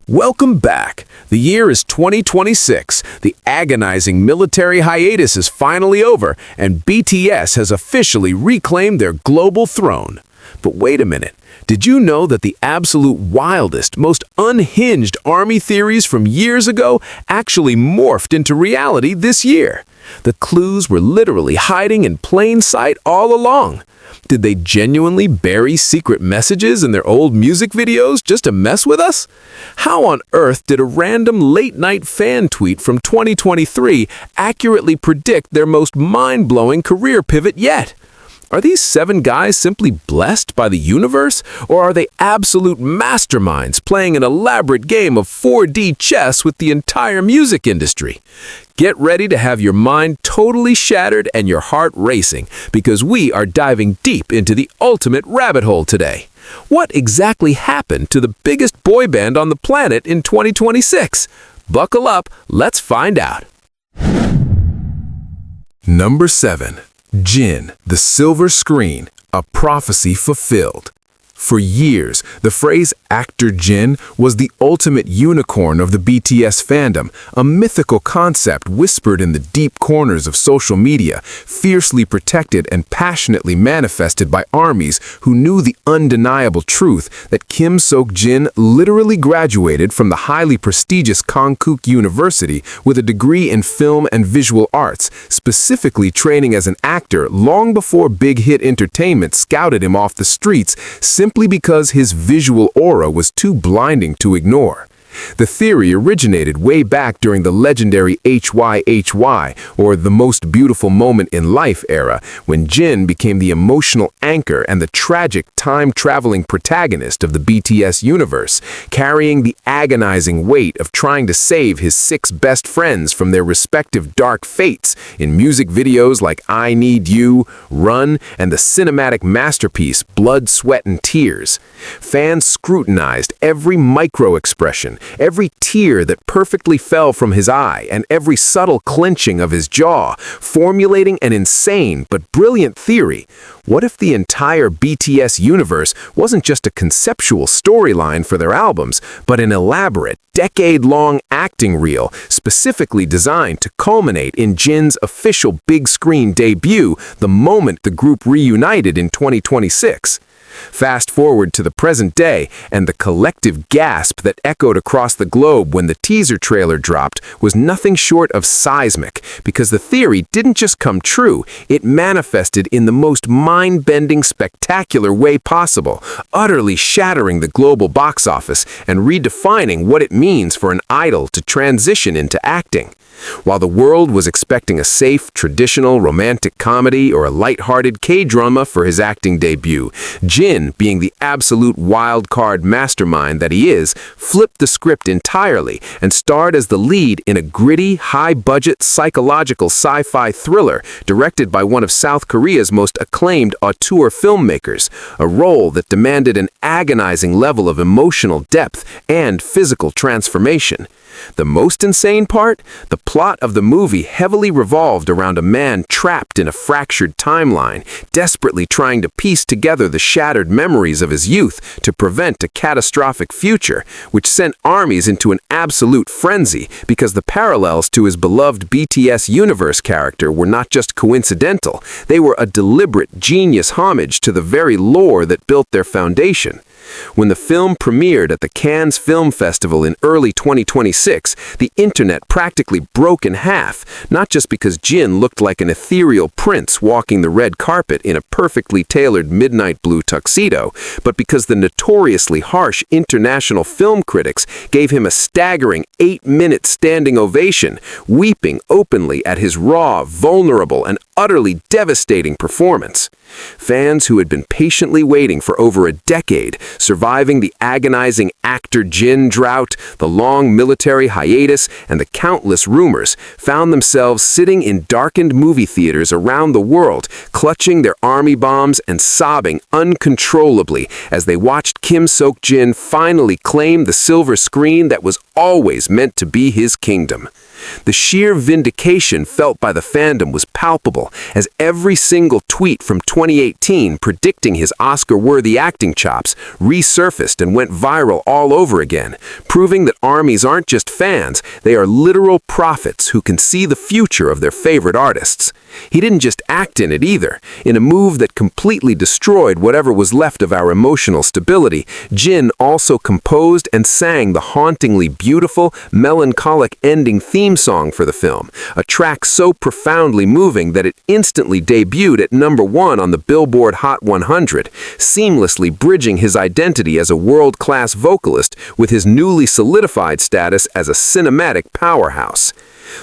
Welcome back. The year is 2026. The agonizing military hiatus is finally over, and BTS has officially reclaimed their global throne. But wait a minute. Did you know that the absolute wildest, most unhinged army theories from years ago actually morphed into reality this year? The clues were literally hiding in plain sight all along. Did they genuinely bury secret messages in their old music videos just to mess with us? How on earth did a random late-night fan tweet from 2023 accurately predict their most mind-blowing career pivot yet? Are these 7 guys simply blessed by the universe, or are they absolute masterminds playing an elaborate game of 4D chess with the entire music industry? Get ready to have your mind totally shattered and your heart racing, because we are diving deep into the ultimate rabbit hole today. What exactly happened to the biggest boy band on the planet in 2026? Buckle up, let's find out. Number 7. Jin, the Silver Screen, a prophecy fulfilled. For years, the phrase actor Jin was the ultimate unicorn of the BTS fandom, a mythical concept whispered in the deep corners of social media, fiercely protected and passionately manifested by armies who knew the undeniable truth that Kim Sok-jin literally graduated from the highly prestigious Jungkook University with a degree in film and visual arts, specifically training as an actor long before Big Hit Entertainment scouted him off the streets simply because his visual aura was too blinding to ignore. The theory originated way back during the legendary HYHY, or the Most Beautiful Moment in Life era, when Jin became the emotional anchor and the tragic time-traveling protagonist of the BTS universe, carrying the agonizing weight of trying to save his 6 best friends from their respective dark fates in music videos like I Need You, Run, and the cinematic masterpiece Blood, Sweat, and Tears. Fans scrutinized every micro-expression, every tear that perfectly fell from his eye, and every subtle clenching of his jaw, formulating an insane but brilliant theory. What if the entire BTS universe wasn't just a conceptual storyline for their albums, but an elaborate, decade-long acting reel specifically designed to culminate in Jin's official big-screen debut the moment the group reunited in 2026? Fast forward to the present day, and the collective gasp that echoed across the globe when the teaser trailer dropped was nothing short of seismic, because the theory didn't just come true, it manifested in the most mind-bending, spectacular way possible, utterly shattering the global box office and redefining what it means for an idol to transition into acting. While the world was expecting a safe, traditional, romantic comedy or a light-hearted K-drama for his acting debut, Jin, being the absolute wild-card mastermind that he is, flipped the script entirely and starred as the lead in a gritty, high-budget, psychological sci-fi thriller directed by one of South Korea's most acclaimed auteur filmmakers, a role that demanded an agonizing level of emotional depth and physical transformation. The most insane part? The plot of the movie heavily revolved around a man trapped in a fractured timeline, desperately trying to piece together the shattered memories of his youth to prevent a catastrophic future, which sent armies into an absolute frenzy because the parallels to his beloved BTS universe character were not just coincidental, they were a deliberate, genius homage to the very lore that built their foundation. When the film premiered at the Cannes Film Festival in early 2026, the internet practically broke in half, not just because Jin looked like an ethereal prince walking the red carpet in a perfectly tailored midnight blue tuxedo, but because the notoriously harsh international film critics gave him a staggering 8-minute standing ovation, weeping openly at his raw, vulnerable, and utterly devastating performance. Fans who had been patiently waiting for over a decade, surviving the agonizing actor Jin drought, the long military hiatus, and the countless rumors, found themselves sitting in darkened movie theaters around the world, clutching their army bombs and sobbing uncontrollably as they watched Kim Sok-jin finally claim the silver screen that was always meant to be his kingdom. The sheer vindication felt by the fandom was palpable, as every single tweet from 2018 predicting his Oscar-worthy acting chops resurfaced and went viral all over again, proving that ARMYs aren't just fans, they are literal prophets who can see the future of their favorite artists. He didn't just act in it either. In a move that completely destroyed whatever was left of our emotional stability, Jin also composed and sang the hauntingly beautiful, melancholic ending theme song for the film, a track so profoundly moving that it instantly debuted at #1 on the Billboard Hot 100, seamlessly bridging his identity as a world-class vocalist with his newly solidified status as a cinematic powerhouse.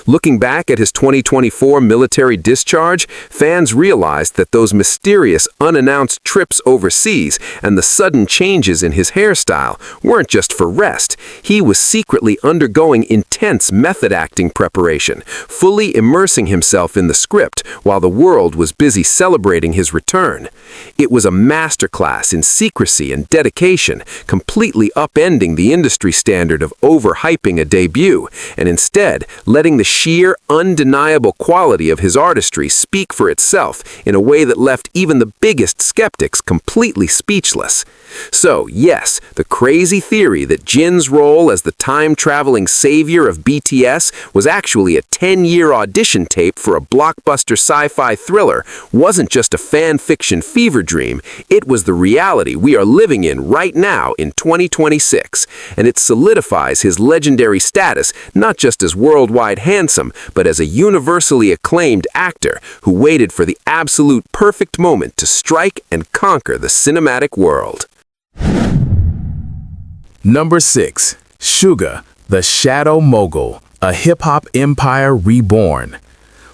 Looking back at his 2024 military discharge, fans realized that those mysterious, unannounced trips overseas and the sudden changes in his hairstyle weren't just for rest. He was secretly undergoing intense method acting preparation, fully immersing himself in the script while the world was busy celebrating his return. It was a masterclass in secrecy and dedication, completely upending the industry standard of overhyping a debut, and instead letting the sheer, undeniable quality of his artistry speak for itself in a way that left even the biggest skeptics completely speechless. So, yes, the crazy theory that Jin's role as the time-traveling savior of BTS was actually a 10-year audition tape for a blockbuster sci-fi thriller wasn't just a fan-fiction fever dream, it was the reality we are living in right now in 2026, and it solidifies his legendary status not just as worldwide handsome, but as a universally acclaimed actor who waited for the absolute perfect moment to strike and conquer the cinematic world. Number 6. Suga, the Shadow Mogul, a hip-hop empire reborn.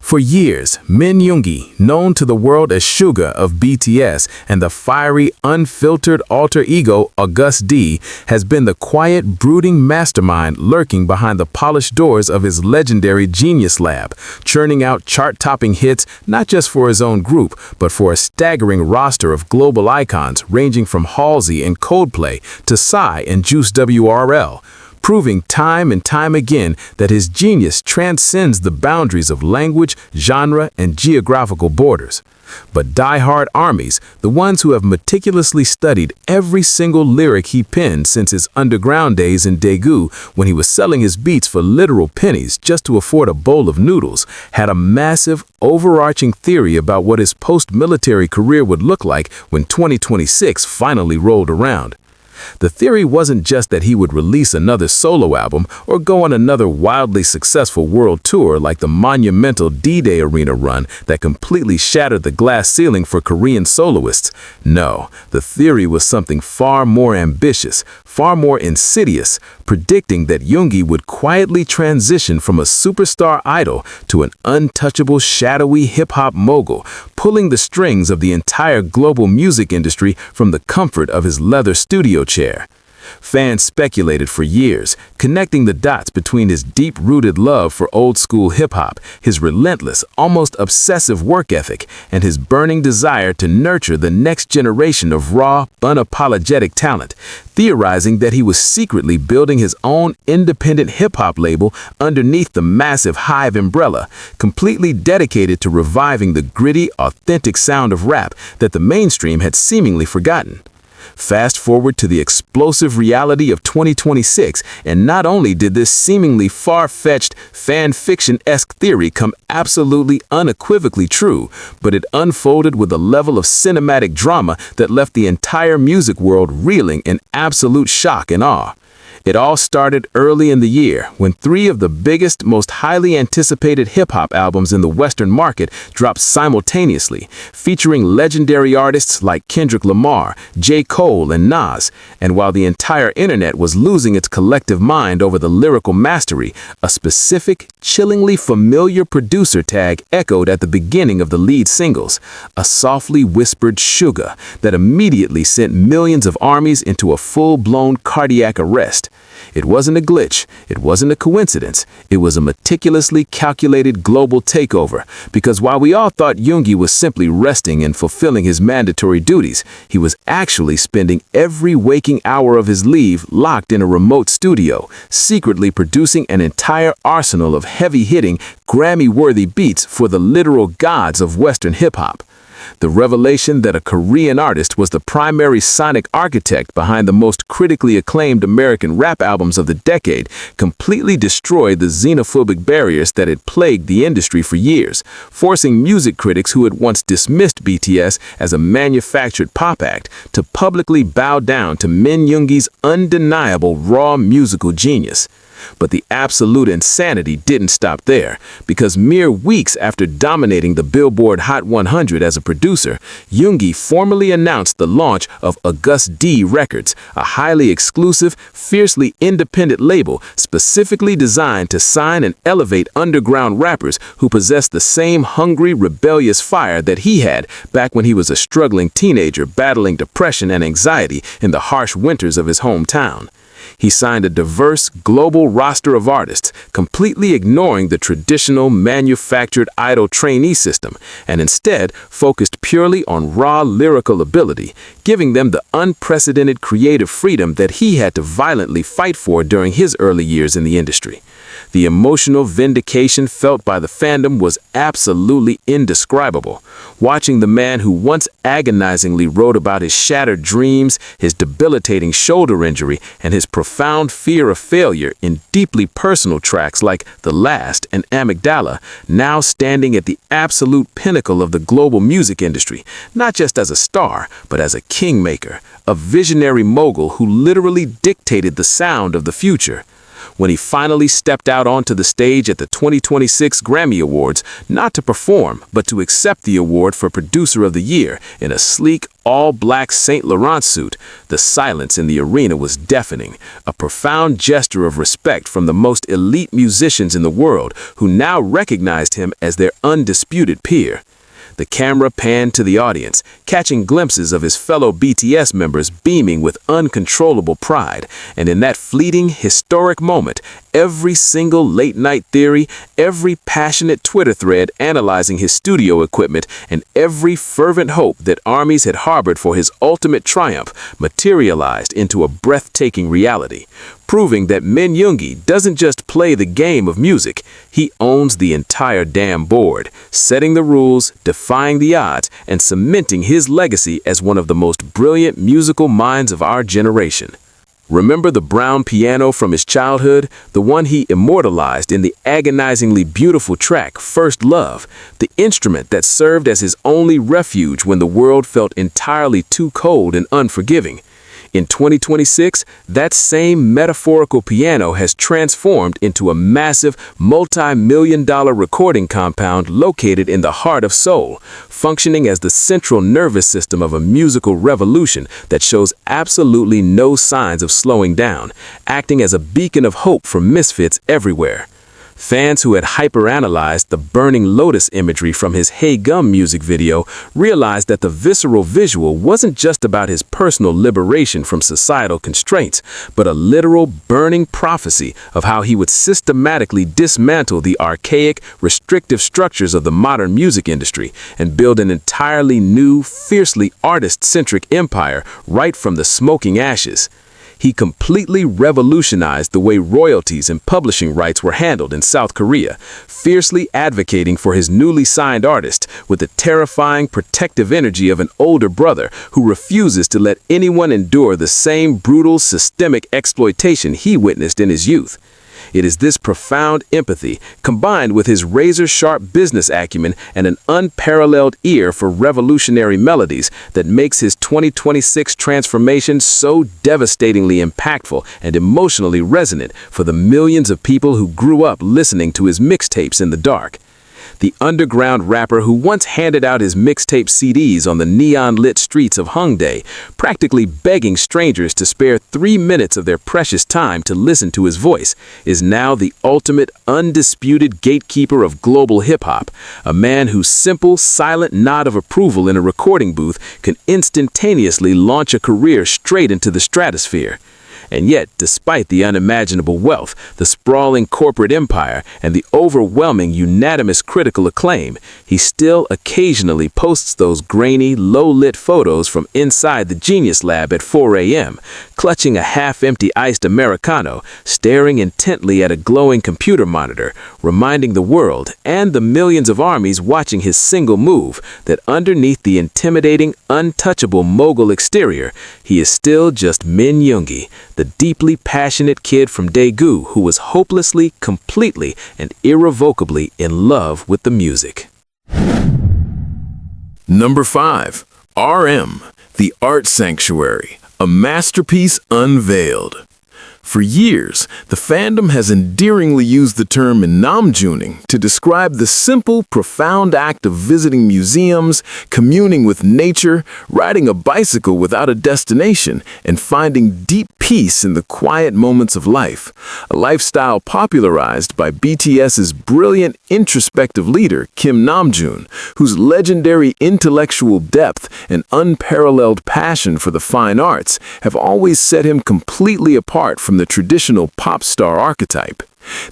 For years, Min Yoongi, known to the world as Suga of BTS and the fiery, unfiltered alter ego August D, has been the quiet, brooding mastermind lurking behind the polished doors of his legendary Genius Lab, churning out chart-topping hits not just for his own group, but for a staggering roster of global icons ranging from Halsey and Coldplay to Psy and Juice WRL, proving time and time again that his genius transcends the boundaries of language, genre, and geographical borders. But die-hard ARMYs, the ones who have meticulously studied every single lyric he penned since his underground days in Daegu when he was selling his beats for literal pennies just to afford a bowl of noodles, had a massive, overarching theory about what his post-military career would look like when 2026 finally rolled around. The theory wasn't just that he would release another solo album or go on another wildly successful world tour like the monumental D-Day Arena run that completely shattered the glass ceiling for Korean soloists. No, the theory was something far more ambitious, far more insidious, predicting that Yoongi would quietly transition from a superstar idol to an untouchable, shadowy hip-hop mogul, pulling the strings of the entire global music industry from the comfort of his leather studio chair. Fans speculated for years, connecting the dots between his deep-rooted love for old-school hip-hop, his relentless, almost obsessive work ethic, and his burning desire to nurture the next generation of raw, unapologetic talent, theorizing that he was secretly building his own independent hip-hop label underneath the massive Hive umbrella, completely dedicated to reviving the gritty, authentic sound of rap that the mainstream had seemingly forgotten. Fast forward to the explosive reality of 2026, and not only did this seemingly far-fetched, fan-fiction-esque theory come absolutely unequivocally true, but it unfolded with a level of cinematic drama that left the entire music world reeling in absolute shock and awe. It all started early in the year when 3 of the biggest, most highly anticipated hip-hop albums in the Western market dropped simultaneously, featuring legendary artists like Kendrick Lamar, J. Cole, and Nas. And while the entire internet was losing its collective mind over the lyrical mastery, a specific, chillingly familiar producer tag echoed at the beginning of the lead singles, a softly whispered Suga that immediately sent millions of ARMYs into a full-blown cardiac arrest. It wasn't a glitch, it wasn't a coincidence, it was a meticulously calculated global takeover, because while we all thought Yoongi was simply resting and fulfilling his mandatory duties, he was actually spending every waking hour of his leave locked in a remote studio, secretly producing an entire arsenal of heavy-hitting, Grammy-worthy beats for the literal gods of Western hip-hop. The revelation that a Korean artist was the primary sonic architect behind the most critically acclaimed American rap albums of the decade completely destroyed the xenophobic barriers that had plagued the industry for years, forcing music critics who had once dismissed BTS as a manufactured pop act to publicly bow down to Min Yoongi's undeniable raw musical genius. But the absolute insanity didn't stop there, because mere weeks after dominating the Billboard Hot 100 as a producer, Yoongi formally announced the launch of August D Records, a highly exclusive, fiercely independent label specifically designed to sign and elevate underground rappers who possess the same hungry, rebellious fire that he had back when he was a struggling teenager battling depression and anxiety in the harsh winters of his hometown. He signed a diverse, global roster of artists, completely ignoring the traditional manufactured idol trainee system, and instead focused purely on raw lyrical ability, giving them the unprecedented creative freedom that he had to violently fight for during his early years in the industry. The emotional vindication felt by the fandom was absolutely indescribable. Watching the man who once agonizingly wrote about his shattered dreams, his debilitating shoulder injury, and his profound fear of failure in deeply personal tracks like The Last and Amygdala, now standing at the absolute pinnacle of the global music industry, not just as a star, but as a kingmaker, a visionary mogul who literally dictated the sound of the future. When he finally stepped out onto the stage at the 2026 Grammy Awards, not to perform, but to accept the award for Producer of the Year in a sleek, all-black Saint Laurent suit, the silence in the arena was deafening, a profound gesture of respect from the most elite musicians in the world who now recognized him as their undisputed peer. The camera panned to the audience, catching glimpses of his fellow BTS members beaming with uncontrollable pride, and in that fleeting, historic moment, every single late-night theory, every passionate Twitter thread analyzing his studio equipment, and every fervent hope that armies had harbored for his ultimate triumph materialized into a breathtaking reality, proving that Min Yoongi doesn't just play the game of music, he owns the entire damn board, setting the rules, defying the odds, and cementing his legacy as one of the most brilliant musical minds of our generation. Remember the brown piano from his childhood, the one he immortalized in the agonizingly beautiful track First Love, the instrument that served as his only refuge when the world felt entirely too cold and unforgiving? In 2026, that same metaphorical piano has transformed into a massive, multi-million-dollar recording compound located in the heart of Seoul, functioning as the central nervous system of a musical revolution that shows absolutely no signs of slowing down, acting as a beacon of hope for misfits everywhere. Fans who had hyperanalyzed the burning lotus imagery from his Hey Gum music video realized that the visceral visual wasn't just about his personal liberation from societal constraints, but a literal burning prophecy of how he would systematically dismantle the archaic, restrictive structures of the modern music industry and build an entirely new, fiercely artist-centric empire right from the smoking ashes. He completely revolutionized the way royalties and publishing rights were handled in South Korea, fiercely advocating for his newly signed artist with the terrifying protective energy of an older brother who refuses to let anyone endure the same brutal, systemic exploitation he witnessed in his youth. It is this profound empathy, combined with his razor-sharp business acumen and an unparalleled ear for revolutionary melodies, that makes his 2026 transformation so devastatingly impactful and emotionally resonant for the millions of people who grew up listening to his mixtapes in the dark. The underground rapper who once handed out his mixtape CDs on the neon-lit streets of Hongdae, practically begging strangers to spare 3 minutes of their precious time to listen to his voice, is now the ultimate, undisputed gatekeeper of global hip-hop, a man whose simple, silent nod of approval in a recording booth can instantaneously launch a career straight into the stratosphere. And yet, despite the unimaginable wealth, the sprawling corporate empire, and the overwhelming unanimous critical acclaim, he still occasionally posts those grainy, low-lit photos from inside the Genius Lab at 4 a.m., clutching a half-empty iced Americano, staring intently at a glowing computer monitor, reminding the world and the millions of armies watching his single move that underneath the intimidating, untouchable mogul exterior, he is still just Min Yoongi, the deeply passionate kid from Daegu who was hopelessly, completely, and irrevocably in love with the music. Number 5. RM, The Art Sanctuary, a masterpiece unveiled. For years, the fandom has endearingly used the term Namjooning to describe the simple, profound act of visiting museums, communing with nature, riding a bicycle without a destination, and finding deep peace in the quiet moments of life, a lifestyle popularized by BTS's brilliant introspective leader, Kim Namjoon, whose legendary intellectual depth and unparalleled passion for the fine arts have always set him completely apart from the traditional pop star archetype.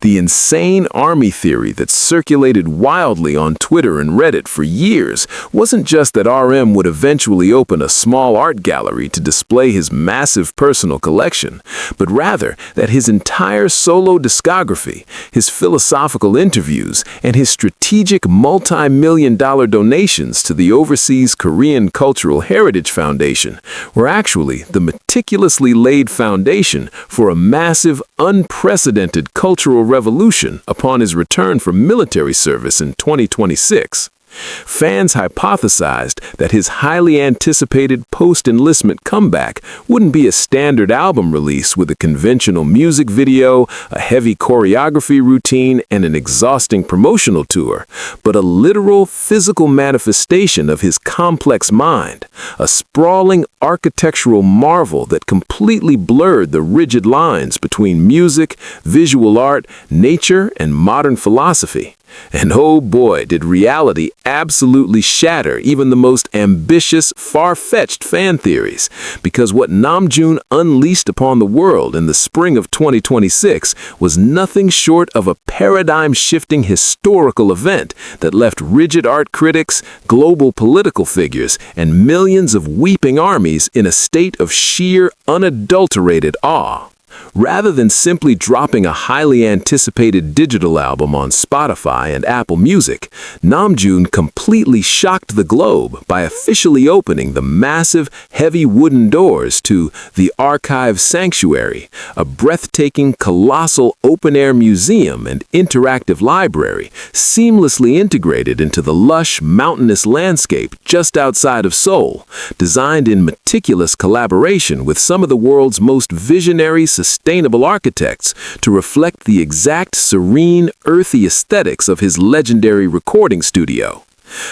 The insane army theory that circulated wildly on Twitter and Reddit for years wasn't just that RM would eventually open a small art gallery to display his massive personal collection, but rather that his entire solo discography, his philosophical interviews, and his strategic multi-million-dollar donations to the Overseas Korean Cultural Heritage Foundation were actually the meticulously laid foundation for a massive, unprecedented cultural revolution upon his return from military service in 2026. Fans hypothesized that his highly anticipated post-enlistment comeback wouldn't be a standard album release with a conventional music video, a heavy choreography routine, and an exhausting promotional tour, but a literal physical manifestation of his complex mind, a sprawling architectural marvel that completely blurred the rigid lines between music, visual art, nature, and modern philosophy. And oh boy, did reality absolutely shatter even the most ambitious, far-fetched fan theories, because what Namjoon unleashed upon the world in the spring of 2026 was nothing short of a paradigm-shifting historical event that left rigid art critics, global political figures, and millions of weeping armies in a state of sheer, unadulterated awe. Rather than simply dropping a highly anticipated digital album on Spotify and Apple Music, Namjoon completely shocked the globe by officially opening the massive, heavy wooden doors to the Archive Sanctuary, a breathtaking, colossal open-air museum and interactive library seamlessly integrated into the lush, mountainous landscape just outside of Seoul, designed in meticulous collaboration with some of the world's most visionary, sustainable architects to reflect the exact serene, earthy aesthetics of his legendary recording studio.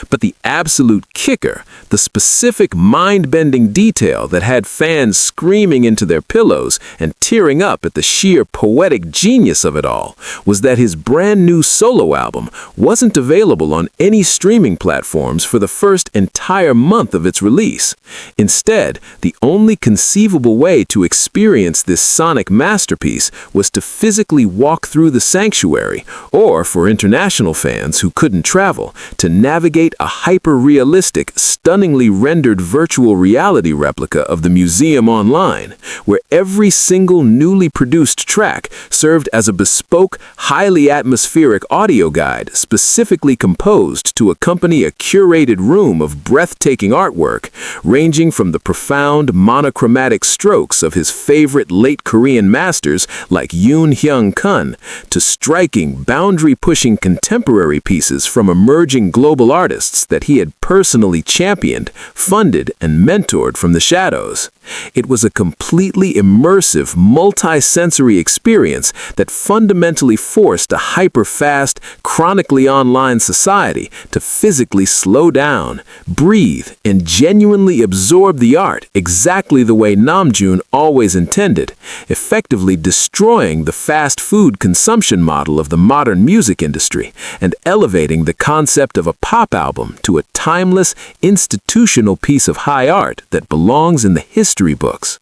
But the absolute kicker, the specific mind-bending detail that had fans screaming into their pillows and tearing up at the sheer poetic genius of it all, was that his brand new solo album wasn't available on any streaming platforms for the first entire month of its release. Instead, the only conceivable way to experience this sonic masterpiece was to physically walk through the sanctuary, or for international fans who couldn't travel, to navigate a hyper-realistic, stunningly rendered virtual reality replica of the museum online, where every single newly produced track served as a bespoke, highly atmospheric audio guide specifically composed to accompany a curated room of breathtaking artwork, ranging from the profound, monochromatic strokes of his favorite late Korean masters like Yoon Hyung-kun to striking, boundary-pushing contemporary pieces from emerging global artists that he had personally championed, funded, and mentored from the shadows. It was a completely immersive, multi-sensory experience that fundamentally forced a hyper-fast, chronically online society to physically slow down, breathe, and genuinely absorb the art exactly the way Namjoon always intended, effectively destroying the fast food consumption model of the modern music industry and elevating the concept of a pop album to a timeless, institutional piece of high art that belongs in the history books.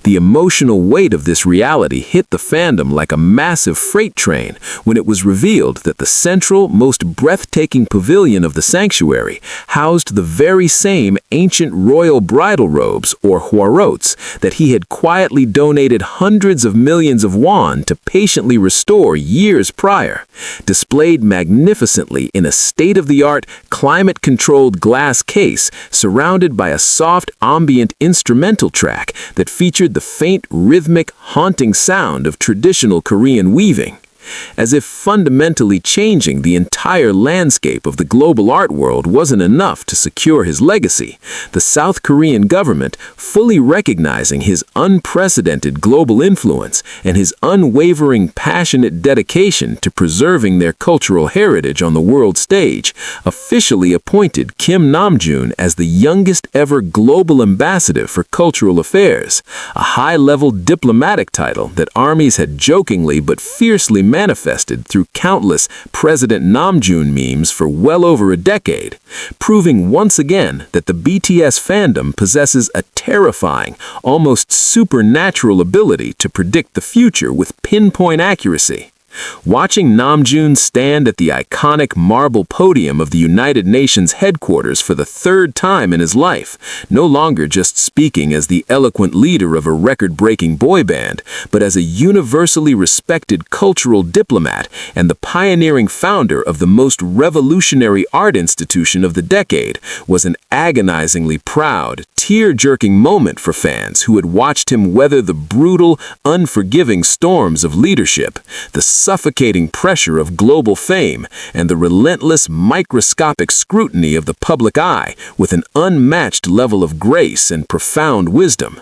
The emotional weight of this reality hit the fandom like a massive freight train when it was revealed that the central, most breathtaking pavilion of the sanctuary housed the very same ancient royal bridal robes, or huarots, that he had quietly donated hundreds of millions of won to patiently restore years prior, displayed magnificently in a state-of-the-art, climate-controlled glass case surrounded by a soft ambient instrumental track that featured the faint, rhythmic, haunting sound of traditional Korean weaving. As if fundamentally changing the entire landscape of the global art world wasn't enough to secure his legacy, the South Korean government, fully recognizing his unprecedented global influence and his unwavering, passionate dedication to preserving their cultural heritage on the world stage, officially appointed Kim Namjoon as the youngest ever global ambassador for cultural affairs, a high-level diplomatic title that armies had jokingly but fiercely manifested through countless President Namjoon memes for well over a decade, proving once again that the BTS fandom possesses a terrifying, almost supernatural ability to predict the future with pinpoint accuracy. Watching Namjoon stand at the iconic marble podium of the United Nations headquarters for the third time in his life, no longer just speaking as the eloquent leader of a record-breaking boy band, but as a universally respected cultural diplomat and the pioneering founder of the most revolutionary art institution of the decade, was an agonizingly proud, tear-jerking moment for fans who had watched him weather the brutal, unforgiving storms of leadership, the suffocating pressure of global fame, and the relentless microscopic scrutiny of the public eye with an unmatched level of grace and profound wisdom.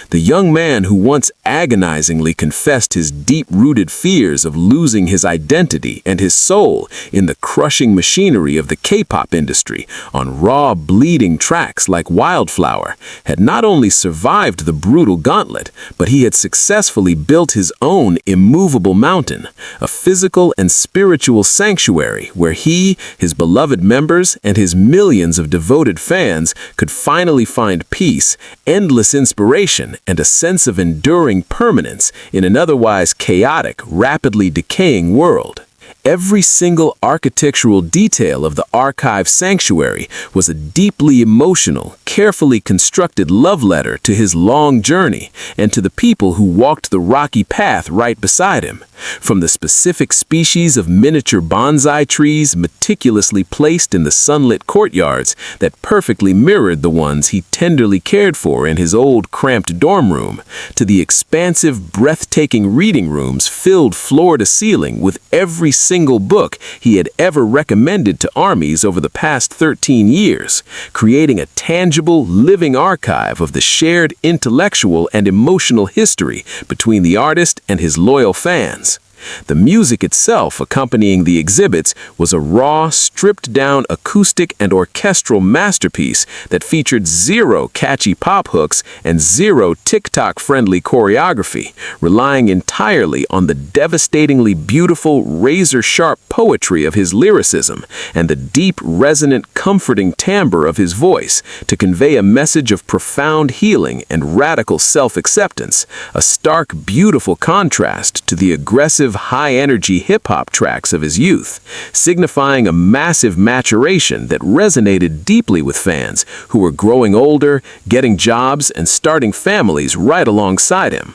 The young man who once agonizingly confessed his deep-rooted fears of losing his identity and his soul in the crushing machinery of the K-pop industry on raw, bleeding tracks like Wildflower, had not only survived the brutal gauntlet, but he had successfully built his own immovable mountain, a physical and spiritual sanctuary where he, his beloved members, and his millions of devoted fans could finally find peace, endless inspiration, and a sense of enduring permanence in an otherwise chaotic, rapidly decaying world. Every single architectural detail of the archive sanctuary was a deeply emotional, carefully constructed love letter to his long journey and to the people who walked the rocky path right beside him. From the specific species of miniature bonsai trees meticulously placed in the sunlit courtyards that perfectly mirrored the ones he tenderly cared for in his old cramped dorm room, to the expansive, breathtaking reading rooms filled floor to ceiling with every single book he had ever recommended to armies over the past 13 years, creating a tangible, living archive of the shared intellectual and emotional history between the artist and his loyal fans. The music itself accompanying the exhibits was a raw, stripped-down acoustic and orchestral masterpiece that featured zero catchy pop hooks and zero TikTok-friendly choreography, relying entirely on the devastatingly beautiful, razor-sharp poetry of his lyricism and the deep, resonant, comforting timbre of his voice to convey a message of profound healing and radical self-acceptance, a stark, beautiful contrast to the aggressive, high-energy hip-hop tracks of his youth, signifying a massive maturation that resonated deeply with fans who were growing older, getting jobs, and starting families right alongside him.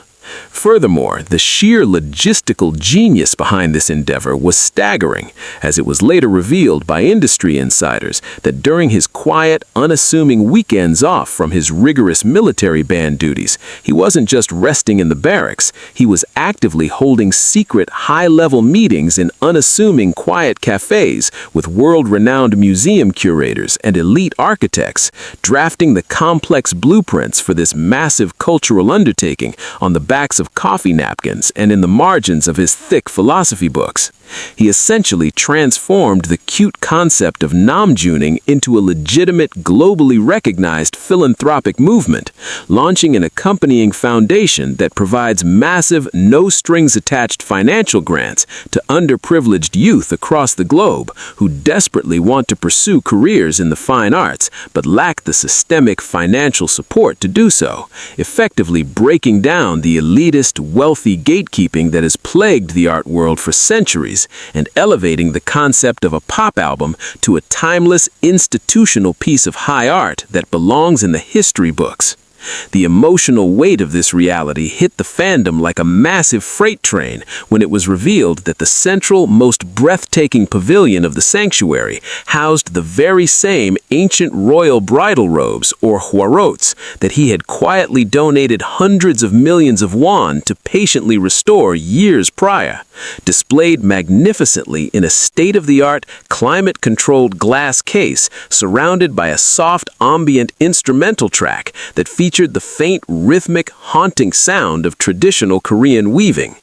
Furthermore, the sheer logistical genius behind this endeavor was staggering, as it was later revealed by industry insiders that during his quiet, unassuming weekends off from his rigorous military band duties, he wasn't just resting in the barracks, he was actively holding secret, high-level meetings in unassuming, quiet cafes with world-renowned museum curators and elite architects, drafting the complex blueprints for this massive cultural undertaking on the back backs of coffee napkins and in the margins of his thick philosophy books. He essentially transformed the cute concept of namjooning into a legitimate, globally recognized philanthropic movement, launching an accompanying foundation that provides massive, no-strings-attached financial grants to underprivileged youth across the globe who desperately want to pursue careers in the fine arts but lack the systemic financial support to do so, effectively breaking down the elitist, wealthy gatekeeping that has plagued the art world for centuries and elevating the concept of a pop album to a timeless, institutional piece of high art that belongs in the history books. The emotional weight of this reality hit the fandom like a massive freight train when it was revealed that the central, most breathtaking pavilion of the sanctuary housed the very same ancient royal bridal robes, or hwarots, that he had quietly donated hundreds of millions of won to patiently restore years prior, displayed magnificently in a state-of-the-art, climate-controlled glass case surrounded by a soft ambient instrumental track that featured the faint, rhythmic, haunting sound of traditional Korean weaving.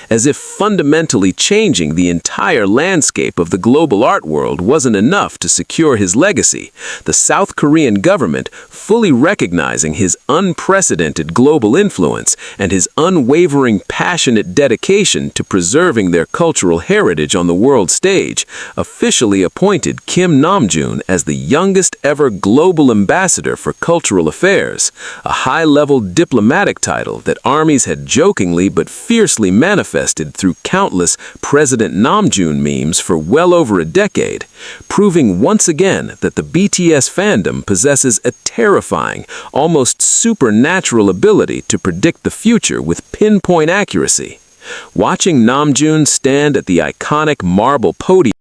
As if fundamentally changing the entire landscape of the global art world wasn't enough to secure his legacy, the South Korean government, fully recognizing his unprecedented global influence and his unwavering, passionate dedication to preserving their cultural heritage on the world stage, officially appointed Kim Namjoon as the youngest ever global ambassador for cultural affairs, a high-level diplomatic title that armies had jokingly but fiercely manifested through countless President Namjoon memes for well over a decade, proving once again that the BTS fandom possesses a terrifying, almost supernatural ability to predict the future with pinpoint accuracy. Watching Namjoon stand at the iconic marble podium.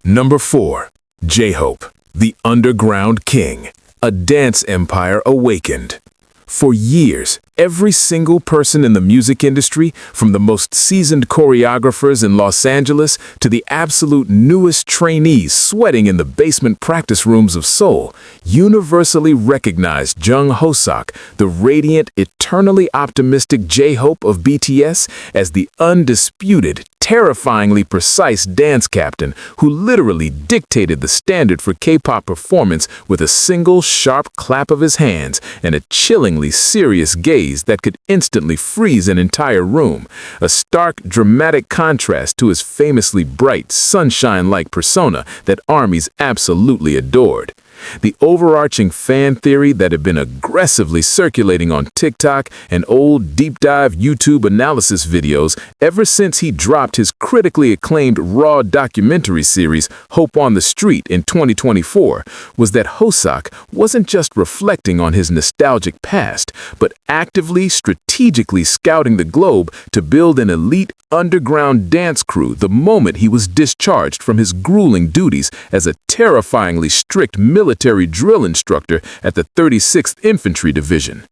Number 4. J-Hope, the Underground King, a dance empire awakened. For years, every single person in the music industry, from the most seasoned choreographers in Los Angeles to the absolute newest trainees sweating in the basement practice rooms of Seoul, universally recognized Jungkook, the radiant, eternally optimistic J-Hope of BTS, as the undisputed, terrifyingly precise dance captain who literally dictated the standard for K-pop performance with a single sharp clap of his hands and a chillingly serious gaze that could instantly freeze an entire room, a stark, dramatic contrast to his famously bright, sunshine-like persona that armies absolutely adored. The overarching fan theory that had been aggressively circulating on TikTok and old deep-dive YouTube analysis videos ever since he dropped his critically acclaimed Raw documentary series Hope on the Street in 2024 was that Hoseok wasn't just reflecting on his nostalgic past, but actively, strategically scouting the globe to build an elite underground dance crew the moment he was discharged from his grueling duties as a terrifyingly strict military drill instructor at the 36th Infantry Division.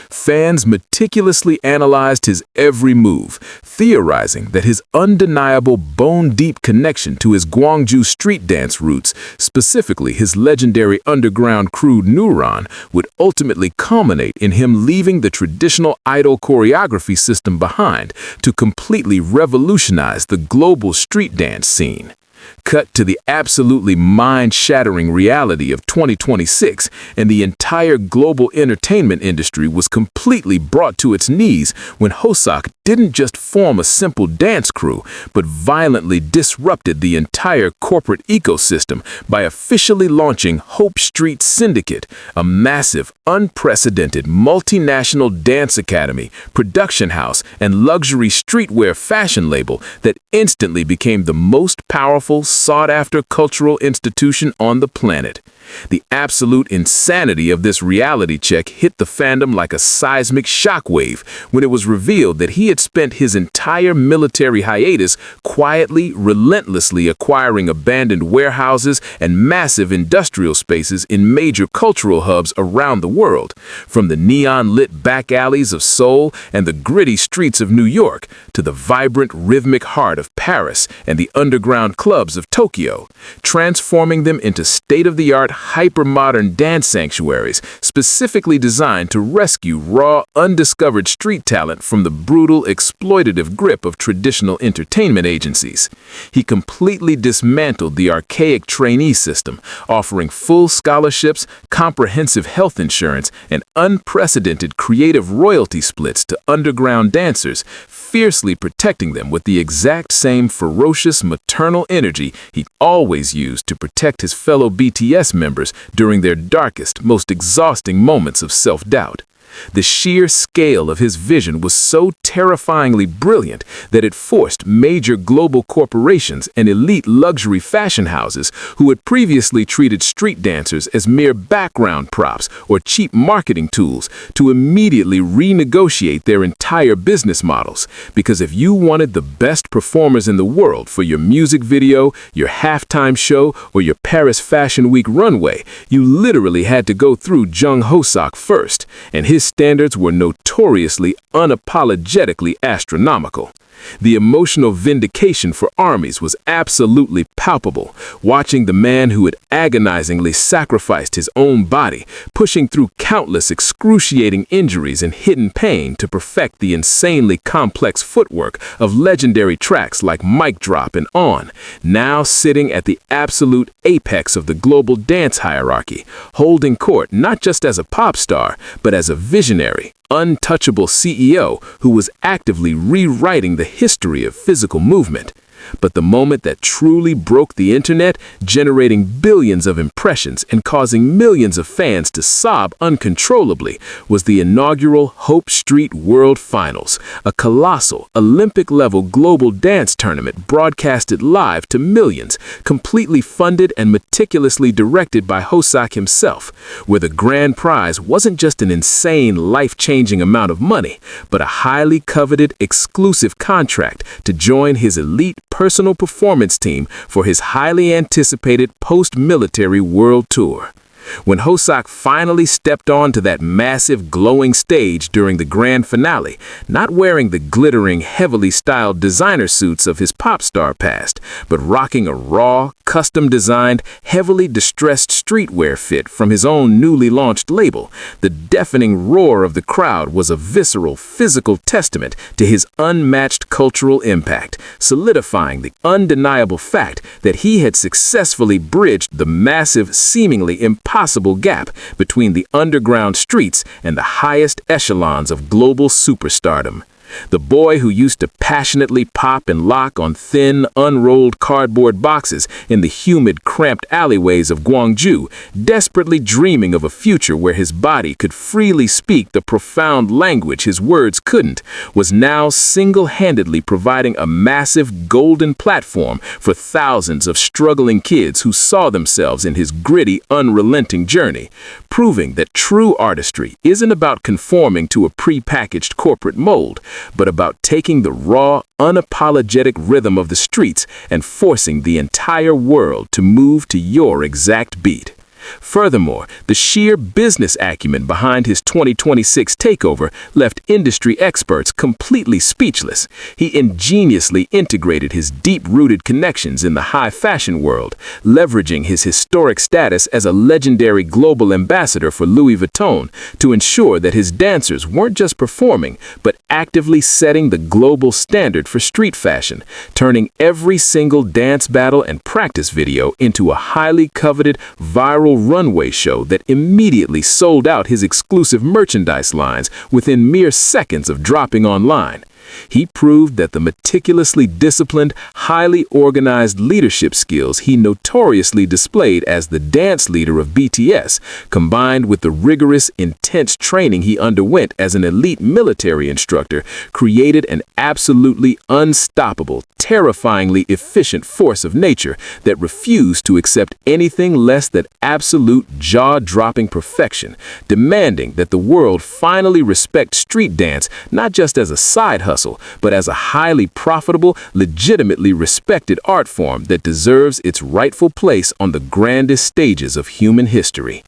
Fans meticulously analyzed his every move, theorizing that his undeniable bone-deep connection to his Gwangju street dance roots, specifically his legendary underground crew Neuron, would ultimately culminate in him leaving the traditional idol choreography system behind to completely revolutionize the global street dance scene. Cut to the absolutely mind-shattering reality of 2026, and the entire global entertainment industry was completely brought to its knees when Hoseok didn't just form a simple dance crew, but violently disrupted the entire corporate ecosystem by officially launching Hope Street Syndicate, a massive, unprecedented multinational dance academy, production house, and luxury streetwear fashion label that instantly became the most powerful, sought-after cultural institution on the planet. The absolute insanity of this reality check hit the fandom like a seismic shockwave when it was revealed that he had spent his entire military hiatus quietly, relentlessly acquiring abandoned warehouses and massive industrial spaces in major cultural hubs around the world, from the neon-lit back alleys of Seoul and the gritty streets of New York to the vibrant, rhythmic heart of Paris and the underground clubs of Tokyo, transforming them into state-of-the-art hyper-modern dance sanctuaries specifically designed to rescue raw, undiscovered street talent from the brutal, exploitative grip of traditional entertainment agencies. He completely dismantled the archaic trainee system, offering full scholarships, comprehensive health insurance, and unprecedented creative royalty splits to underground dancers, fiercely protecting them with the exact same ferocious maternal energy he always used to protect his fellow BTS members during their darkest, most exhausting moments of self-doubt. The sheer scale of his vision was so terrifyingly brilliant that it forced major global corporations and elite luxury fashion houses who had previously treated street dancers as mere background props or cheap marketing tools to immediately renegotiate their entire business models. Because if you wanted the best performers in the world for your music video, your halftime show, or your Paris Fashion Week runway, you literally had to go through Jungkook first, and his standards were notoriously, unapologetically astronomical. The emotional vindication for armies was absolutely palpable, watching the man who had agonizingly sacrificed his own body, pushing through countless excruciating injuries and hidden pain to perfect the insanely complex footwork of legendary tracks like Mic Drop and On, now sitting at the absolute apex of the global dance hierarchy, holding court not just as a pop star, but as a visionary, untouchable CEO who was actively rewriting the history of physical movement. But the moment that truly broke the internet, generating billions of impressions and causing millions of fans to sob uncontrollably, was the inaugural Hope Street World Finals, a colossal, Olympic-level global dance tournament broadcasted live to millions, completely funded and meticulously directed by Hosak himself, where the grand prize wasn't just an insane, life-changing amount of money, but a highly coveted, exclusive contract to join his elite personal performance team for his highly anticipated post-military world tour. When Hosak finally stepped onto that massive glowing stage during the grand finale, not wearing the glittering, heavily styled designer suits of his pop star past, but rocking a raw, custom-designed, heavily distressed streetwear fit from his own newly launched label, the deafening roar of the crowd was a visceral, physical testament to his unmatched cultural impact, solidifying the undeniable fact that he had successfully bridged the massive, seemingly impossible gap between the underground streets and the highest echelons of global superstardom. The boy who used to passionately pop and lock on thin, unrolled cardboard boxes in the humid, cramped alleyways of Gwangju, desperately dreaming of a future where his body could freely speak the profound language his words couldn't, was now single-handedly providing a massive golden platform for thousands of struggling kids who saw themselves in his gritty, unrelenting journey, proving that true artistry isn't about conforming to a pre-packaged corporate mold, but about taking the raw, unapologetic rhythm of the streets and forcing the entire world to move to your exact beat. Furthermore, the sheer business acumen behind his 2026 takeover left industry experts completely speechless. He ingeniously integrated his deep-rooted connections in the high fashion world, leveraging his historic status as a legendary global ambassador for Louis Vuitton to ensure that his dancers weren't just performing, but actively setting the global standard for street fashion, turning every single dance battle and practice video into a highly coveted, viral runway show that immediately sold out his exclusive merchandise lines within mere seconds of dropping online. He proved that the meticulously disciplined, highly organized leadership skills he notoriously displayed as the dance leader of BTS, combined with the rigorous, intense training he underwent as an elite military instructor, created an absolutely unstoppable, terrifyingly efficient force of nature that refused to accept anything less than absolute jaw-dropping perfection, demanding that the world finally respect street dance not just as a side hustle, but as a highly profitable, legitimately respected art form that deserves its rightful place on the grandest stages of human history.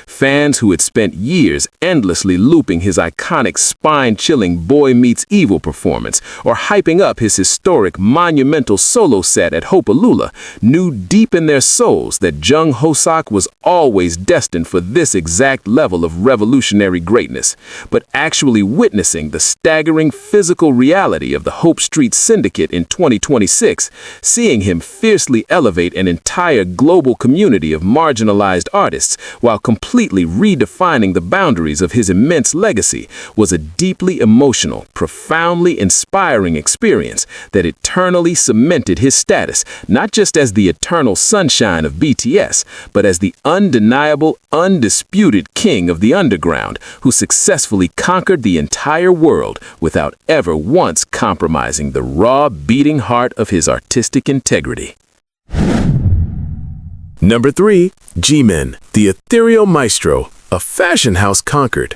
Fans who had spent years endlessly looping his iconic spine-chilling Boy Meets Evil performance or hyping up his historic monumental solo set at Hopalula knew deep in their souls that Jungkook was always destined for this exact level of revolutionary greatness. But actually witnessing the staggering physical reality of the Hope Street Syndicate in 2026, seeing him fiercely elevate an entire global community of marginalized artists while completely redefining the boundaries of his immense legacy, was a deeply emotional, profoundly inspiring experience that eternally cemented his status, not just as the eternal sunshine of BTS, but as the undeniable, undisputed king of the underground, who successfully conquered the entire world without ever once compromising the raw, beating heart of his artistic integrity. Number 3. Jimin, the ethereal maestro, a fashion house conquered.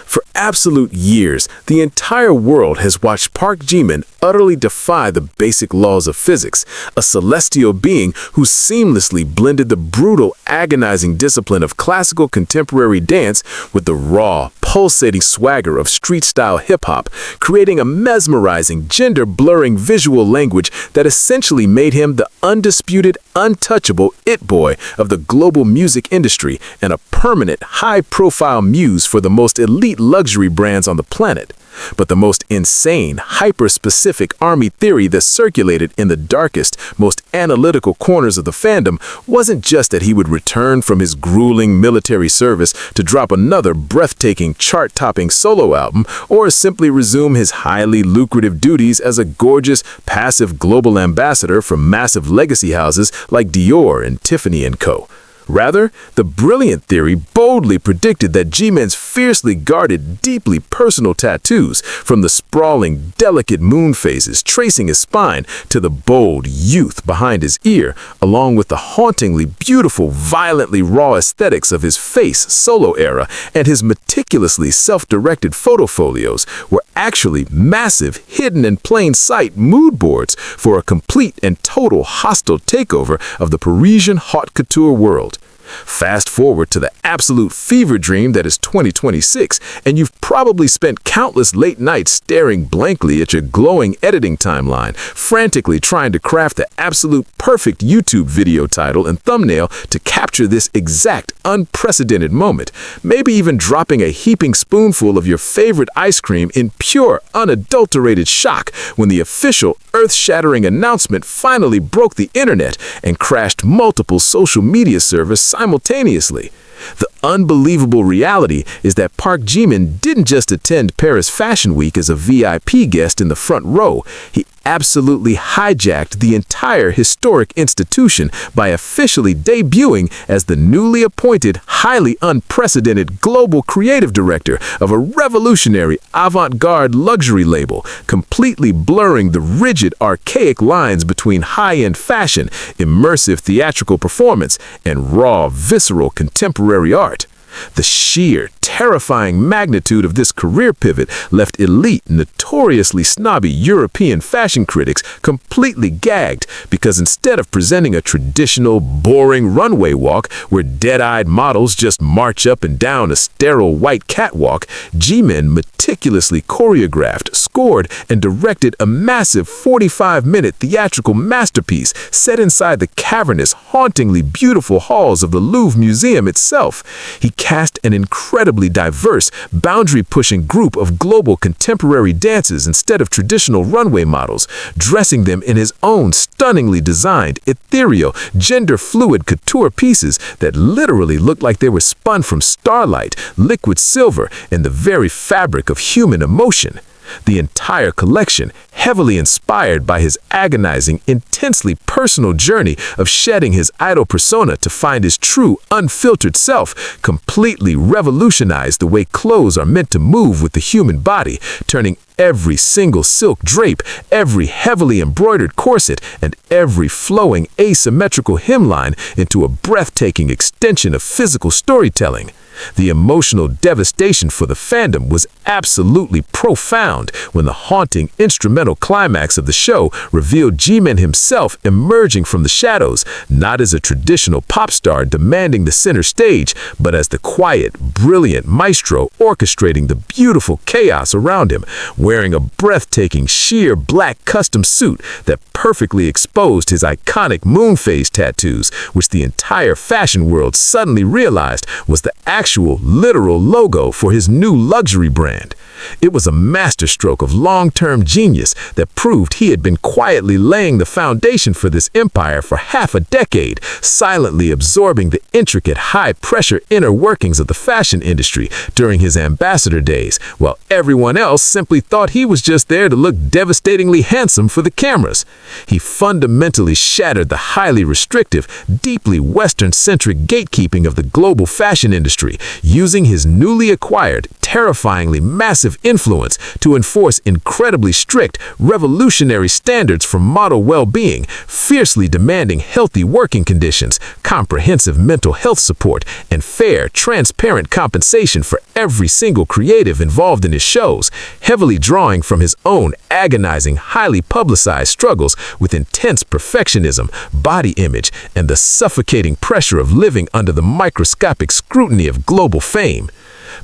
For absolute years, the entire world has watched Park Jimin utterly defy the basic laws of physics, a celestial being who seamlessly blended the brutal, agonizing discipline of classical contemporary dance with the raw, pulsating swagger of street-style hip-hop, creating a mesmerizing, gender-blurring visual language that essentially made him the undisputed, untouchable it boy of the global music industry and a permanent, high-profile muse for the most elite luxury brands on the planet. But the most insane, hyper-specific army theory that circulated in the darkest, most analytical corners of the fandom wasn't just that he would return from his grueling military service to drop another breathtaking, chart-topping solo album, or simply resume his highly lucrative duties as a gorgeous, passive global ambassador for massive legacy houses like Dior and Tiffany & Co. Rather, the brilliant theory boldly predicted that Jimin's fiercely guarded, deeply personal tattoos, from the sprawling, delicate moon phases tracing his spine to the bold youth behind his ear, along with the hauntingly beautiful, violently raw aesthetics of his face solo era and his meticulously self-directed photofolios, were actually massive, hidden in plain sight mood boards for a complete and total hostile takeover of the Parisian haute couture world. Fast forward to the absolute fever dream that is 2026, and you've probably spent countless late nights staring blankly at your glowing editing timeline, frantically trying to craft the absolute perfect YouTube video title and thumbnail to capture this exact unprecedented moment, maybe even dropping a heaping spoonful of your favorite ice cream in pure, unadulterated shock when the official earth-shattering announcement finally broke the internet and crashed multiple social media servers simultaneously. The unbelievable reality is that Park Jimin didn't just attend Paris Fashion Week as a VIP guest in the front row. He absolutely hijacked the entire historic institution by officially debuting as the newly appointed, highly unprecedented global creative director of a revolutionary avant-garde luxury label, completely blurring the rigid, archaic lines between high-end fashion, immersive theatrical performance, and raw, visceral contemporary art. The sheer, terrifying magnitude of this career pivot left elite, notoriously snobby European fashion critics completely gagged, because instead of presenting a traditional, boring runway walk where dead-eyed models just march up and down a sterile white catwalk, Jimin meticulously choreographed, scored, and directed a massive 45-minute theatrical masterpiece set inside the cavernous, hauntingly beautiful halls of the Louvre Museum itself. He cast an incredibly diverse, boundary-pushing group of global contemporary dances instead of traditional runway models, dressing them in his own stunningly designed, ethereal, gender-fluid couture pieces that literally looked like they were spun from starlight, liquid silver, and the very fabric of human emotion. The entire collection, heavily inspired by his agonizing, intensely personal journey of shedding his idol persona to find his true, unfiltered self, completely revolutionized the way clothes are meant to move with the human body, turning every single silk drape, every heavily embroidered corset, and every flowing asymmetrical hemline into a breathtaking extension of physical storytelling. The emotional devastation for the fandom was absolutely profound when the haunting instrumental climax of the show revealed Jimin himself emerging from the shadows, not as a traditional pop star demanding the center stage, but as the quiet, brilliant maestro orchestrating the beautiful chaos around him, wearing a breathtaking sheer black custom suit that perfectly exposed his iconic moon phase tattoos, which the entire fashion world suddenly realized was the actual, literal logo for his new luxury brand. It was a masterstroke of long-term genius that proved he had been quietly laying the foundation for this empire for half a decade, silently absorbing the intricate, high-pressure inner workings of the fashion industry during his ambassador days, while everyone else simply thought he was just there to look devastatingly handsome for the cameras. He fundamentally shattered the highly restrictive, deeply Western-centric gatekeeping of the global fashion industry, using his newly acquired, terrifyingly massive influence to enforce incredibly strict, revolutionary standards for model well-being, fiercely demanding healthy working conditions, comprehensive mental health support, and fair, transparent compensation for every single creative involved in his shows, heavily drawing from his own agonizing, highly publicized struggles with intense perfectionism, body image, and the suffocating pressure of living under the microscopic scrutiny of global fame.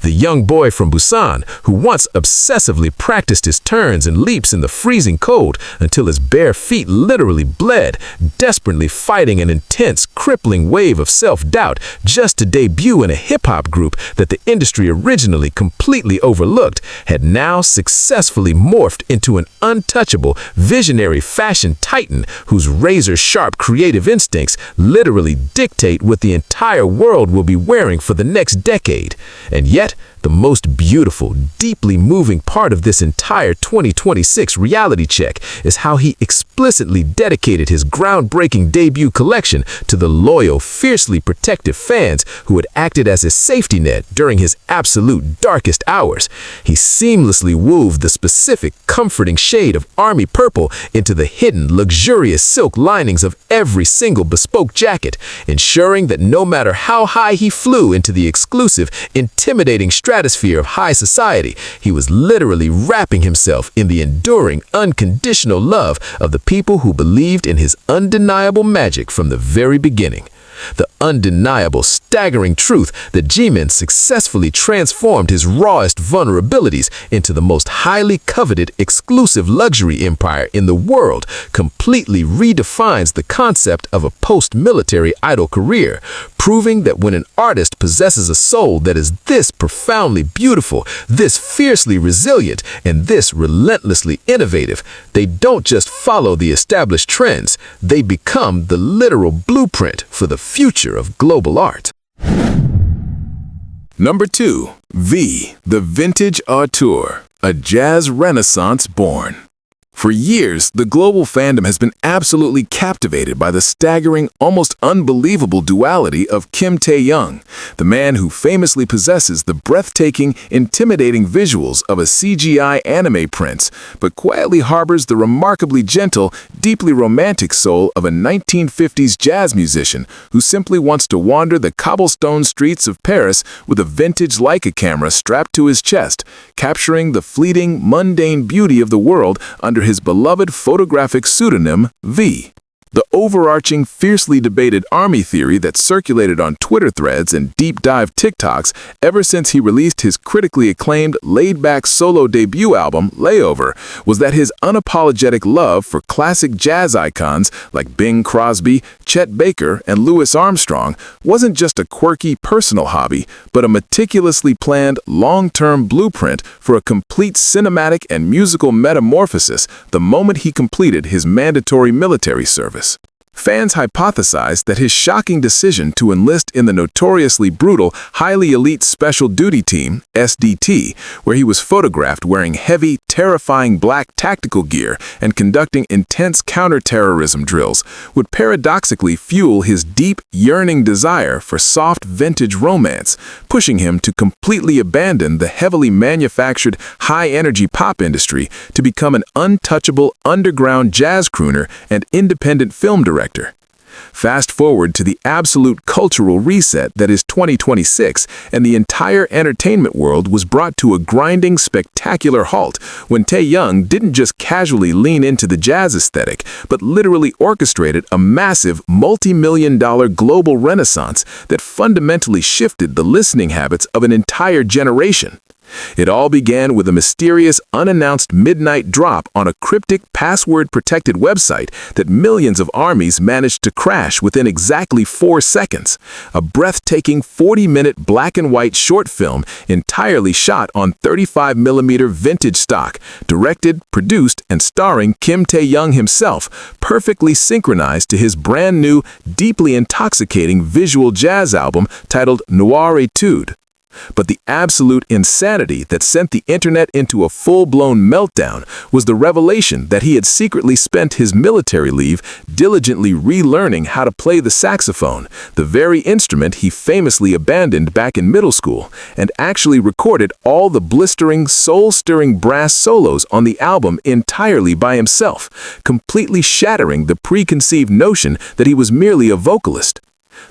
The young boy from Busan, who once obsessively practiced his turns and leaps in the freezing cold until his bare feet literally bled, desperately fighting an intense, crippling wave of self-doubt just to debut in a hip-hop group that the industry originally completely overlooked, had now successfully morphed into an untouchable, visionary fashion titan whose razor-sharp creative instincts literally dictate what the entire world will be wearing for the next decade. And yet, the most beautiful, deeply moving part of this entire 2026 reality check is how he explicitly dedicated his groundbreaking debut collection to the loyal, fiercely protective fans who had acted as his safety net during his absolute darkest hours. He seamlessly wove the specific, comforting shade of army purple into the hidden, luxurious silk linings of every single bespoke jacket, ensuring that no matter how high he flew into the exclusive, intimidating stratosphere of high society, he was literally wrapping himself in the enduring, unconditional love of the people who believed in his undeniable magic from the very beginning. The undeniable, staggering truth that Jimin successfully transformed his rawest vulnerabilities into the most highly coveted, exclusive luxury empire in the world completely redefines the concept of a post-military idol career, proving that when an artist possesses a soul that is this profoundly beautiful, this fiercely resilient, and this relentlessly innovative, they don't just follow the established trends, they become the literal blueprint for the future of global art. Number 2. V. The Vintage Auteur, a jazz renaissance born. For years, the global fandom has been absolutely captivated by the staggering, almost unbelievable duality of Kim Tae-young, the man who famously possesses the breathtaking, intimidating visuals of a CGI anime prince, but quietly harbors the remarkably gentle, deeply romantic soul of a 1950s jazz musician who simply wants to wander the cobblestone streets of Paris with a vintage Leica camera strapped to his chest, capturing the fleeting, mundane beauty of the world under his beloved photographic pseudonym, V. The overarching, fiercely debated army theory that circulated on Twitter threads and deep-dive TikToks ever since he released his critically acclaimed laid-back solo debut album, Layover, was that his unapologetic love for classic jazz icons like Bing Crosby, Chet Baker, and Louis Armstrong wasn't just a quirky personal hobby, but a meticulously planned, long-term blueprint for a complete cinematic and musical metamorphosis the moment he completed his mandatory military service. Fans hypothesized that his shocking decision to enlist in the notoriously brutal, highly elite Special Duty Team, SDT, where he was photographed wearing heavy, terrifying black tactical gear and conducting intense counterterrorism drills, would paradoxically fuel his deep, yearning desire for soft vintage romance, pushing him to completely abandon the heavily manufactured, high-energy pop industry to become an untouchable underground jazz crooner and independent film director. Fast forward to the absolute cultural reset that is 2026, and the entire entertainment world was brought to a grinding, spectacular halt when Taehyung didn't just casually lean into the jazz aesthetic, but literally orchestrated a massive, multi-million-dollar global renaissance that fundamentally shifted the listening habits of an entire generation. It all began with a mysterious, unannounced midnight drop on a cryptic, password-protected website that millions of armies managed to crash within exactly 4 seconds. A breathtaking 40-minute black-and-white short film entirely shot on 35mm vintage stock, directed, produced, and starring Kim Tae-young himself, perfectly synchronized to his brand-new, deeply intoxicating visual jazz album titled Noir Etude. But the absolute insanity that sent the internet into a full-blown meltdown was the revelation that he had secretly spent his military leave diligently relearning how to play the saxophone, the very instrument he famously abandoned back in middle school, and actually recorded all the blistering, soul-stirring brass solos on the album entirely by himself, completely shattering the preconceived notion that he was merely a vocalist.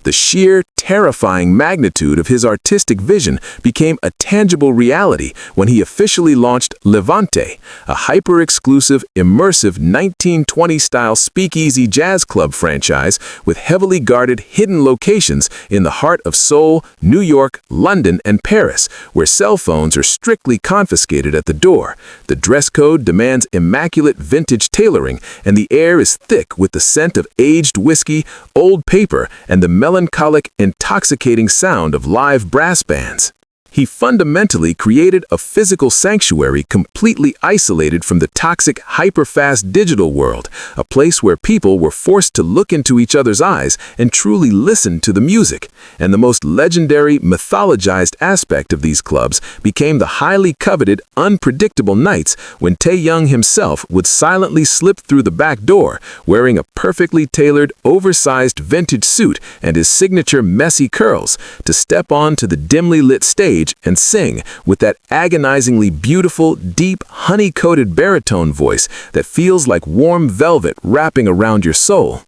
The sheer, terrifying magnitude of his artistic vision became a tangible reality when he officially launched Levante, a hyper-exclusive, immersive 1920s-style speakeasy jazz club franchise with heavily guarded hidden locations in the heart of Seoul, New York, London, and Paris, where cell phones are strictly confiscated at the door. The dress code demands immaculate vintage tailoring, and the air is thick with the scent of aged whiskey, old paper, and the melancholic, intoxicating sound of live brass bands. He fundamentally created a physical sanctuary completely isolated from the toxic, hyper-fast digital world, a place where people were forced to look into each other's eyes and truly listen to the music. And the most legendary, mythologized aspect of these clubs became the highly coveted, unpredictable nights when Taehyung himself would silently slip through the back door, wearing a perfectly tailored, oversized vintage suit and his signature messy curls, to step onto the dimly lit stage and sing with that agonizingly beautiful, deep, honey-coated baritone voice that feels like warm velvet wrapping around your soul.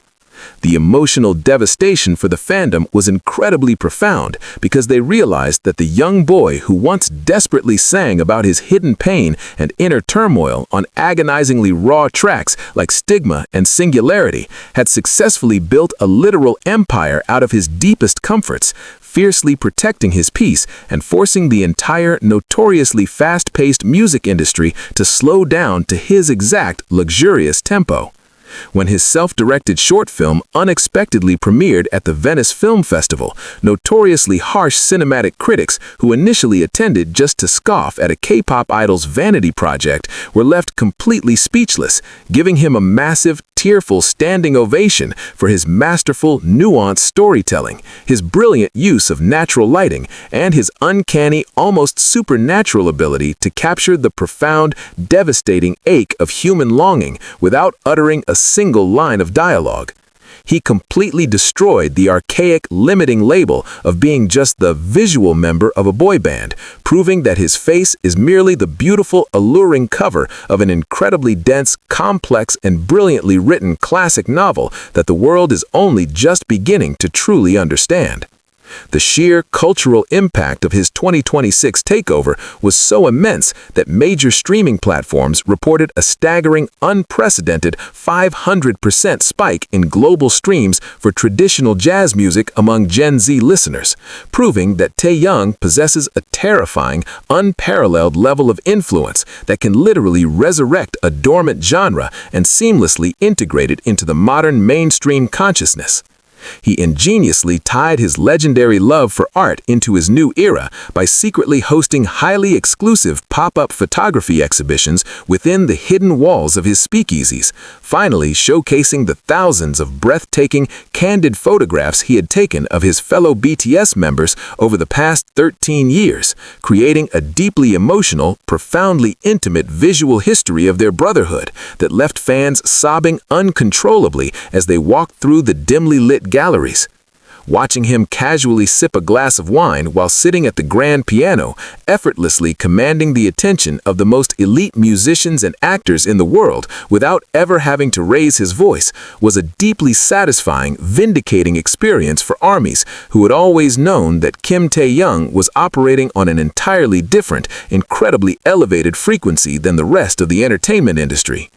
The emotional devastation for the fandom was incredibly profound because they realized that the young boy who once desperately sang about his hidden pain and inner turmoil on agonizingly raw tracks like Stigma and Singularity had successfully built a literal empire out of his deepest comforts, fiercely protecting his peace and forcing the entire notoriously fast-paced music industry to slow down to his exact luxurious tempo. When his self-directed short film unexpectedly premiered at the Venice Film Festival, notoriously harsh cinematic critics who initially attended just to scoff at a K-pop idol's vanity project were left completely speechless, giving him a massive, tearful standing ovation for his masterful, nuanced storytelling, his brilliant use of natural lighting, and his uncanny, almost supernatural ability to capture the profound, devastating ache of human longing without uttering a single line of dialogue. He completely destroyed the archaic, limiting label of being just the visual member of a boy band, proving that his face is merely the beautiful, alluring cover of an incredibly dense, complex, and brilliantly written classic novel that the world is only just beginning to truly understand. The sheer cultural impact of his 2026 takeover was so immense that major streaming platforms reported a staggering, unprecedented 500% spike in global streams for traditional jazz music among Gen Z listeners, proving that Taehyung possesses a terrifying, unparalleled level of influence that can literally resurrect a dormant genre and seamlessly integrate it into the modern mainstream consciousness. He ingeniously tied his legendary love for art into his new era by secretly hosting highly exclusive pop-up photography exhibitions within the hidden walls of his speakeasies, finally showcasing the thousands of breathtaking, candid photographs he had taken of his fellow BTS members over the past 13 years, creating a deeply emotional, profoundly intimate visual history of their brotherhood that left fans sobbing uncontrollably as they walked through the dimly lit galleries. watching him casually sip a glass of wine while sitting at the grand piano, effortlessly commanding the attention of the most elite musicians and actors in the world without ever having to raise his voice, was a deeply satisfying, vindicating experience for ARMYs who had always known that Kim Tae-young was operating on an entirely different, incredibly elevated frequency than the rest of the entertainment industry.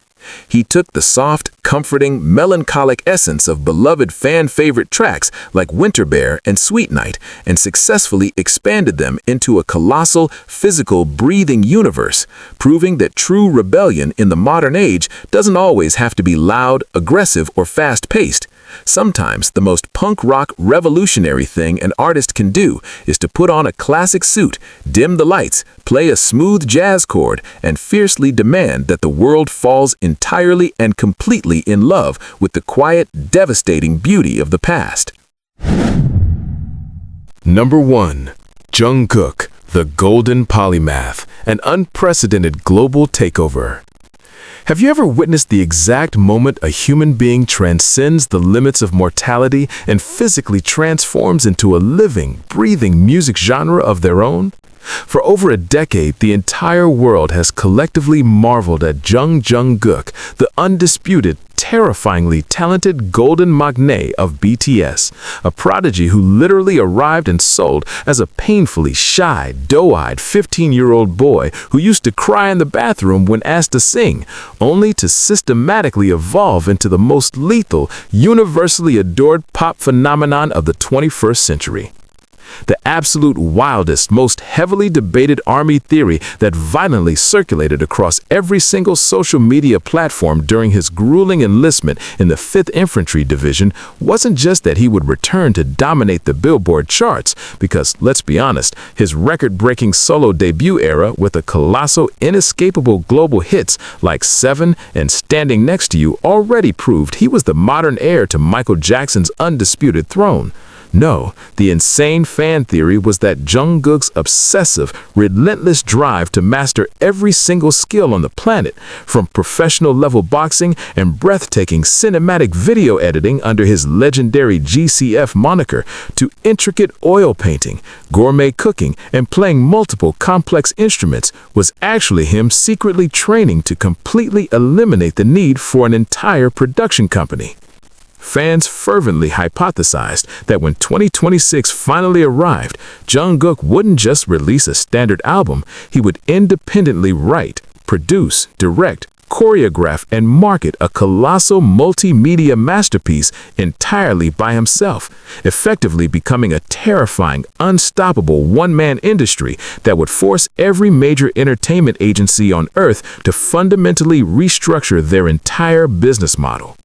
He took the soft, comforting, melancholic essence of beloved fan-favorite tracks like Winter Bear and Sweet Night and successfully expanded them into a colossal, physical, breathing universe, proving that true rebellion in the modern age doesn't always have to be loud, aggressive, or fast-paced. Sometimes the most punk rock revolutionary thing an artist can do is to put on a classic suit, dim the lights, play a smooth jazz chord, and fiercely demand that the world falls entirely and completely in love with the quiet, devastating beauty of the past. Number 1. Jungkook, the Golden Polymath, an unprecedented global takeover. Have you ever witnessed the exact moment a human being transcends the limits of mortality and physically transforms into a living, breathing music genre of their own? For over a decade, the entire world has collectively marveled at Jungkook, the undisputed, terrifyingly talented golden magne of BTS, a prodigy who literally arrived and sold as a painfully shy, doe-eyed 15-year-old boy who used to cry in the bathroom when asked to sing, only to systematically evolve into the most lethal, universally adored pop phenomenon of the 21st century. The absolute wildest, most heavily debated ARMY theory that violently circulated across every single social media platform during his grueling enlistment in the 5th Infantry Division wasn't just that he would return to dominate the Billboard charts, because, let's be honest, his record-breaking solo debut era with a colossal, inescapable global hits like Seven and Standing Next to You already proved he was the modern heir to Michael Jackson's undisputed throne. No, the insane fan theory was that Jungkook's obsessive, relentless drive to master every single skill on the planet, from professional-level boxing and breathtaking cinematic video editing under his legendary GCF moniker, to intricate oil painting, gourmet cooking, and playing multiple complex instruments, was actually him secretly training to completely eliminate the need for an entire production company. Fans fervently hypothesized that when 2026 finally arrived, Jungkook wouldn't just release a standard album, he would independently write, produce, direct, choreograph, and market a colossal multimedia masterpiece entirely by himself, effectively becoming a terrifying, unstoppable one-man industry that would force every major entertainment agency on Earth to fundamentally restructure their entire business model.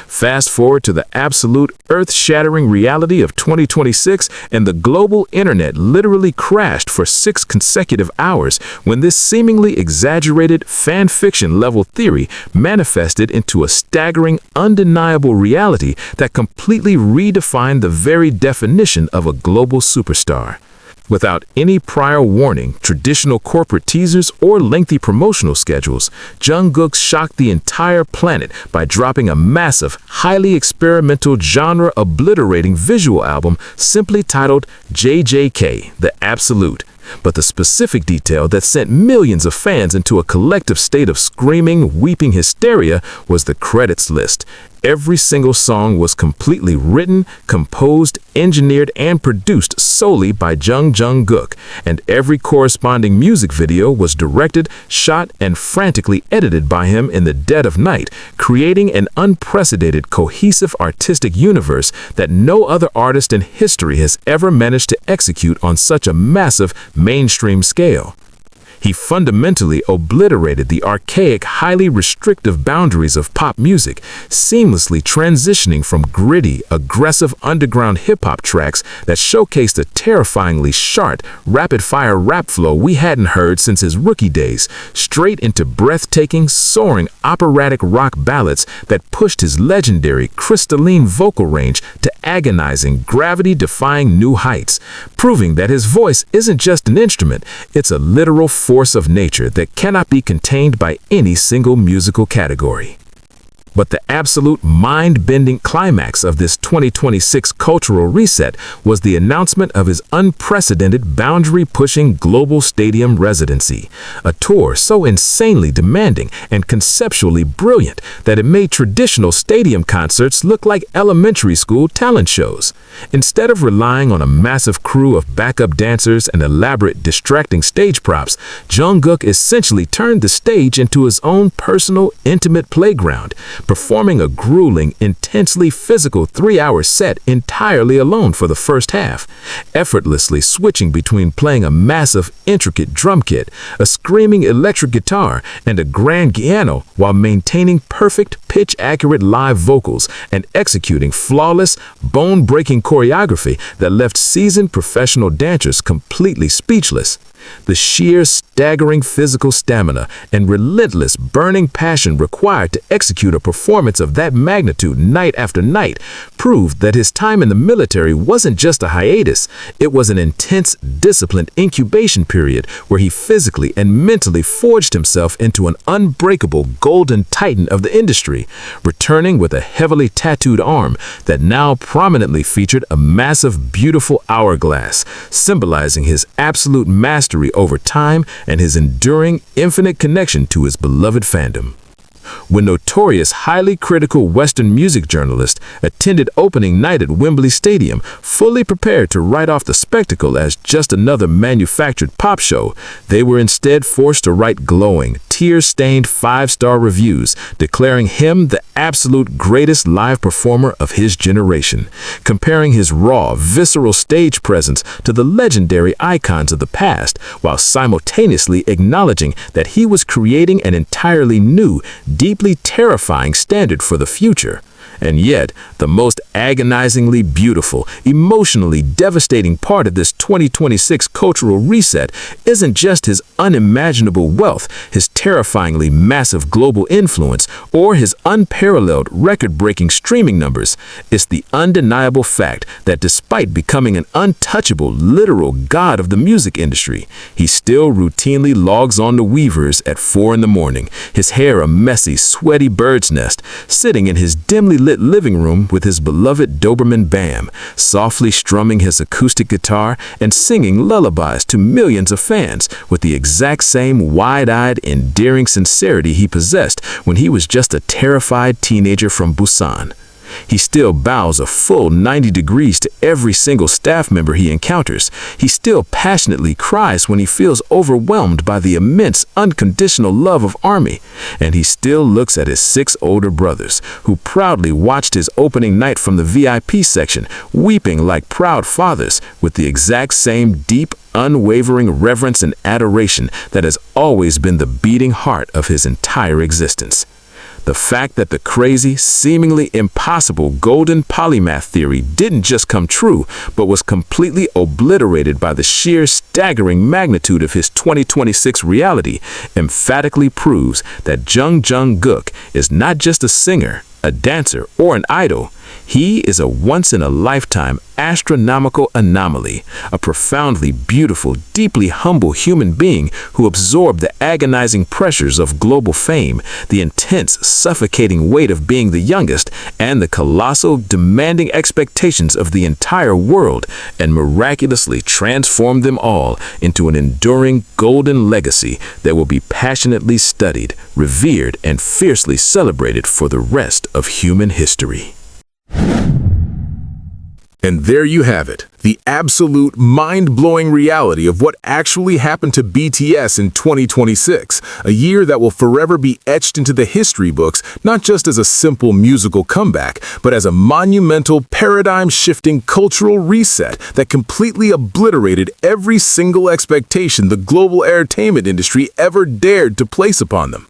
Fast forward to the absolute earth-shattering reality of 2026, and the global internet literally crashed for 6 consecutive hours when this seemingly exaggerated fan-fiction-level theory manifested into a staggering, undeniable reality that completely redefined the very definition of a global superstar. Without any prior warning, traditional corporate teasers, or lengthy promotional schedules, Jungkook shocked the entire planet by dropping a massive, highly experimental, genre-obliterating visual album simply titled JJK, The Absolute. But the specific detail that sent millions of fans into a collective state of screaming, weeping hysteria was the credits list. Every single song was completely written, composed, engineered, and produced solely by Jungkook, and every corresponding music video was directed, shot, and frantically edited by him in the dead of night, creating an unprecedented, cohesive artistic universe that no other artist in history has ever managed to execute on such a massive, mainstream scale. He fundamentally obliterated the archaic, highly restrictive boundaries of pop music, seamlessly transitioning from gritty, aggressive underground hip-hop tracks that showcased a terrifyingly sharp, rapid-fire rap flow we hadn't heard since his rookie days, straight into breathtaking, soaring operatic rock ballads that pushed his legendary, crystalline vocal range to agonizing, gravity-defying new heights, proving that his voice isn't just an instrument, it's a literal force of nature that cannot be contained by any single musical category. But the absolute mind-bending climax of this 2026 cultural reset was the announcement of his unprecedented boundary-pushing global stadium residency, a tour so insanely demanding and conceptually brilliant that it made traditional stadium concerts look like elementary school talent shows. Instead of relying on a massive crew of backup dancers and elaborate, distracting stage props, Jungkook essentially turned the stage into his own personal, intimate playground, performing a grueling, intensely physical 3-hour set entirely alone for the first half, effortlessly switching between playing a massive, intricate drum kit, a screaming electric guitar, and a grand piano while maintaining perfect, pitch-accurate live vocals and executing flawless, bone-breaking choreography that left seasoned professional dancers completely speechless. The sheer, staggering physical stamina and relentless, burning passion required to execute a performance of that magnitude night after night proved that his time in the military wasn't just a hiatus, it was an intense, disciplined incubation period where he physically and mentally forged himself into an unbreakable golden titan of the industry, returning with a heavily tattooed arm that now prominently featured a massive, beautiful hourglass, symbolizing his absolute mastery over time and his enduring, infinite connection to his beloved fandom. When notorious, highly critical Western music journalists attended opening night at Wembley Stadium, fully prepared to write off the spectacle as just another manufactured pop show, they were instead forced to write glowing, tear-stained 5-star reviews, declaring him the absolute greatest live performer of his generation, comparing his raw, visceral stage presence to the legendary icons of the past, while simultaneously acknowledging that he was creating an entirely new, deeply terrifying standard for the future. And yet, the most agonizingly beautiful, emotionally devastating part of this 2026 cultural reset isn't just his unimaginable wealth, his terrifyingly massive global influence, or his unparalleled record-breaking streaming numbers. It's the undeniable fact that despite becoming an untouchable, literal god of the music industry, he still routinely logs on to Weavers at 4 in the morning, his hair a messy, sweaty bird's nest, sitting in his dimly lit living room with his beloved Doberman Bam, softly strumming his acoustic guitar and singing lullabies to millions of fans with the exact same wide-eyed, endearing sincerity he possessed when he was just a terrified teenager from Busan. He still bows a full 90 degrees to every single staff member he encounters. He still passionately cries when he feels overwhelmed by the immense, unconditional love of ARMY. And he still looks at his 6 older brothers, who proudly watched his opening night from the VIP section, weeping like proud fathers, with the exact same deep, unwavering reverence and adoration that has always been the beating heart of his entire existence. The fact that the crazy, seemingly impossible golden polymath theory didn't just come true, but was completely obliterated by the sheer staggering magnitude of his 2026 reality, emphatically proves that Jungkook is not just a singer, a dancer, or an idol. He is a once-in-a-lifetime astronomical anomaly, a profoundly beautiful, deeply humble human being who absorbed the agonizing pressures of global fame, the intense, suffocating weight of being the youngest, and the colossal, demanding expectations of the entire world, and miraculously transformed them all into an enduring golden legacy that will be passionately studied, revered, and fiercely celebrated for the rest of human history. And there you have it, the absolute mind-blowing reality of what actually happened to BTS in 2026, a year that will forever be etched into the history books, not just as a simple musical comeback, but as a monumental, paradigm-shifting cultural reset that completely obliterated every single expectation the global entertainment industry ever dared to place upon them.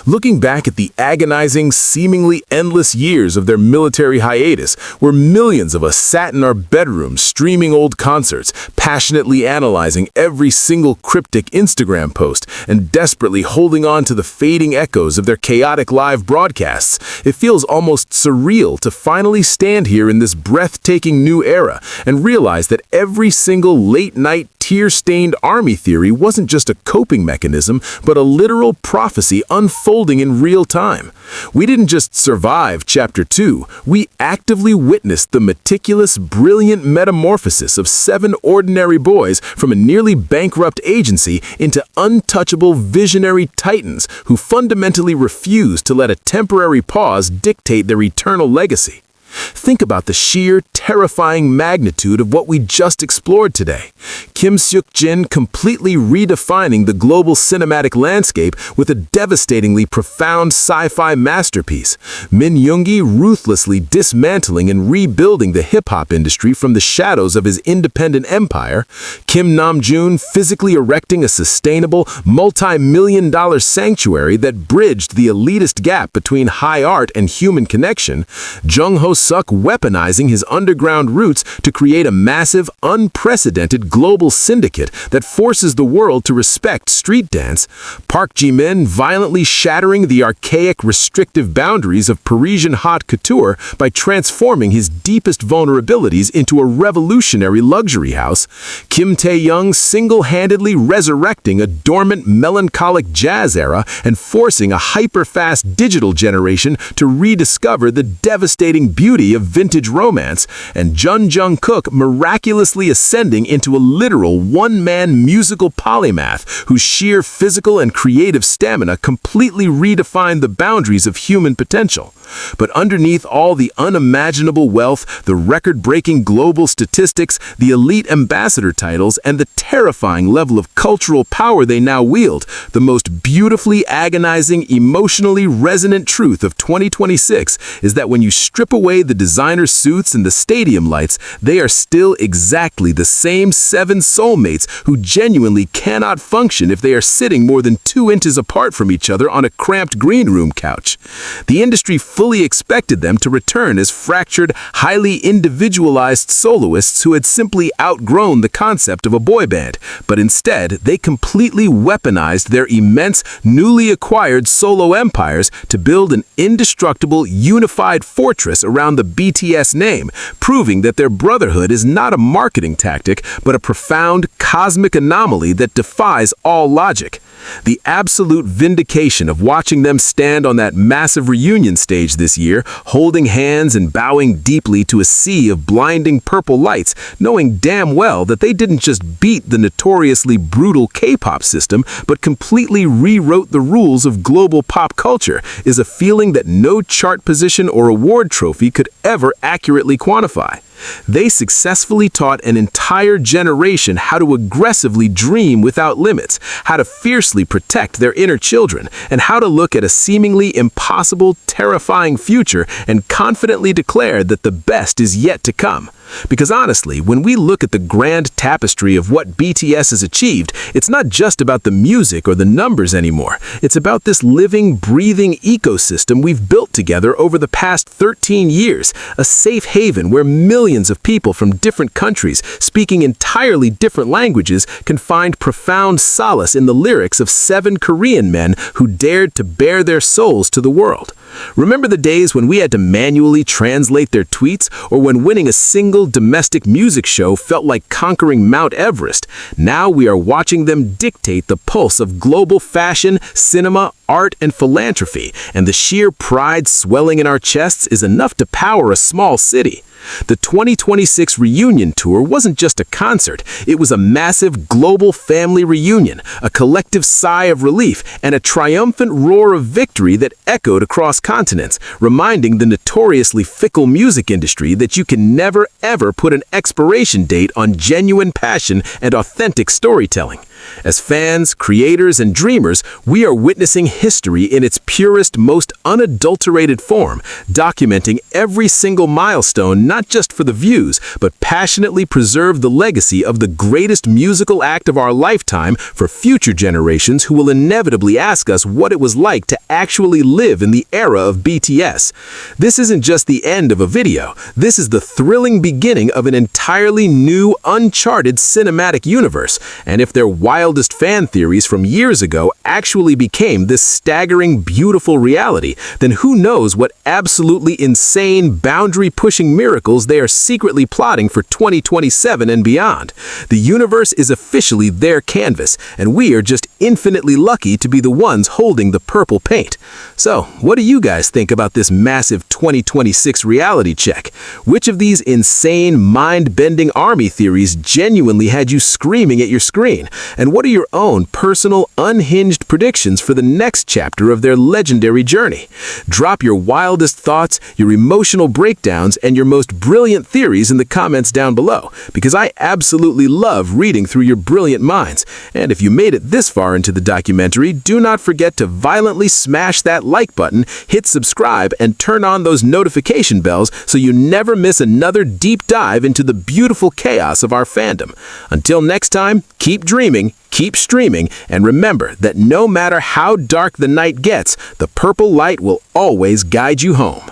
Looking back at the agonizing, seemingly endless years of their military hiatus, where millions of us sat in our bedrooms streaming old concerts, passionately analyzing every single cryptic Instagram post, and desperately holding on to the fading echoes of their chaotic live broadcasts, it feels almost surreal to finally stand here in this breathtaking new era and realize that every single late-night tear-stained army theory wasn't just a coping mechanism, but a literal prophecy unfolding in real time. We didn't just survive Chapter 2, we actively witnessed the meticulous, brilliant metamorphosis of 7 ordinary boys from a nearly bankrupt agency into untouchable visionary titans who fundamentally refused to let a temporary pause dictate their eternal legacy. Think about the sheer, terrifying magnitude of what we just explored today. Kim Seok-jin completely redefining the global cinematic landscape with a devastatingly profound sci-fi masterpiece. Min Yoongi ruthlessly dismantling and rebuilding the hip-hop industry from the shadows of his independent empire. Kim Namjoon physically erecting a sustainable, multi-million-dollar sanctuary that bridged the elitist gap between high art and human connection. Jung Ho-suk weaponizing his underground roots to create a massive, unprecedented global syndicate that forces the world to respect street dance. Park Ji-min violently shattering the archaic, restrictive boundaries of Parisian haute couture by transforming his deepest vulnerabilities into a revolutionary luxury house. Kim Tae-young single-handedly resurrecting a dormant, melancholic jazz era and forcing a hyper-fast digital generation to rediscover the devastating beauty of vintage romance, and Jungkook miraculously ascending into a literal one-man musical polymath whose sheer physical and creative stamina completely redefined the boundaries of human potential. But underneath all the unimaginable wealth, the record-breaking global statistics, the elite ambassador titles, and the terrifying level of cultural power they now wield, the most beautifully agonizing, emotionally resonant truth of 2026 is that when you strip away the designer suits and the stadium lights, they are still exactly the same 7 soulmates who genuinely cannot function if they are sitting more than 2 inches apart from each other on a cramped green room couch. The industry fully expected them to return as fractured, highly individualized soloists who had simply outgrown the concept of a boy band, but instead they completely weaponized their immense, newly acquired solo empires to build an indestructible, unified fortress around the BTS name, proving that their brotherhood is not a marketing tactic, but a profound, cosmic anomaly that defies all logic. The absolute vindication of watching them stand on that massive reunion stage this year, holding hands and bowing deeply to a sea of blinding purple lights, knowing damn well that they didn't just beat the notoriously brutal K-pop system, but completely rewrote the rules of global pop culture, is a feeling that no chart position or award trophy could ever accurately quantify. They successfully taught an entire generation how to aggressively dream without limits, how to fiercely protect their inner children, and how to look at a seemingly impossible, terrifying future and confidently declare that the best is yet to come. Because honestly, when we look at the grand tapestry of what BTS has achieved, it's not just about the music or the numbers anymore. It's about this living, breathing ecosystem we've built together over the past 13 years, a safe haven where millions of people from different countries, speaking entirely different languages, can find profound solace in the lyrics of 7 Korean men who dared to bare their souls to the world. Remember the days when we had to manually translate their tweets, or when winning a single domestic music show felt like conquering Mount Everest? Now we are watching them dictate the pulse of global fashion, cinema, art, and philanthropy, and the sheer pride swelling in our chests is enough to power a small city. The 2026 reunion tour wasn't just a concert, it was a massive global family reunion, a collective sigh of relief, and a triumphant roar of victory that echoed across continents, reminding the notoriously fickle music industry that you can never ever put an expiration date on genuine passion and authentic storytelling. As fans, creators, and dreamers, we are witnessing history in its purest, most unadulterated form, documenting every single milestone not just for the views, but passionately preserve the legacy of the greatest musical act of our lifetime for future generations who will inevitably ask us what it was like to actually live in the era of BTS. This isn't just the end of a video. This is the thrilling beginning of an entirely new, uncharted cinematic universe, and if they're wildest fan theories from years ago actually became this staggering, beautiful reality, then who knows what absolutely insane, boundary-pushing miracles they are secretly plotting for 2027 and beyond. The universe is officially their canvas, and we are just infinitely lucky to be the ones holding the purple paint. So, what do you guys think about this massive 2026 reality check? Which of these insane, mind-bending army theories genuinely had you screaming at your screen? And what are your own personal, unhinged predictions for the next chapter of their legendary journey? Drop your wildest thoughts, your emotional breakdowns, and your most brilliant theories in the comments down below, because I absolutely love reading through your brilliant minds. And if you made it this far into the documentary, do not forget to violently smash that like button, hit subscribe, and turn on those notification bells so you never miss another deep dive into the beautiful chaos of our fandom. Until next time, keep dreaming, keep streaming, and remember that no matter how dark the night gets, the purple light will always guide you home.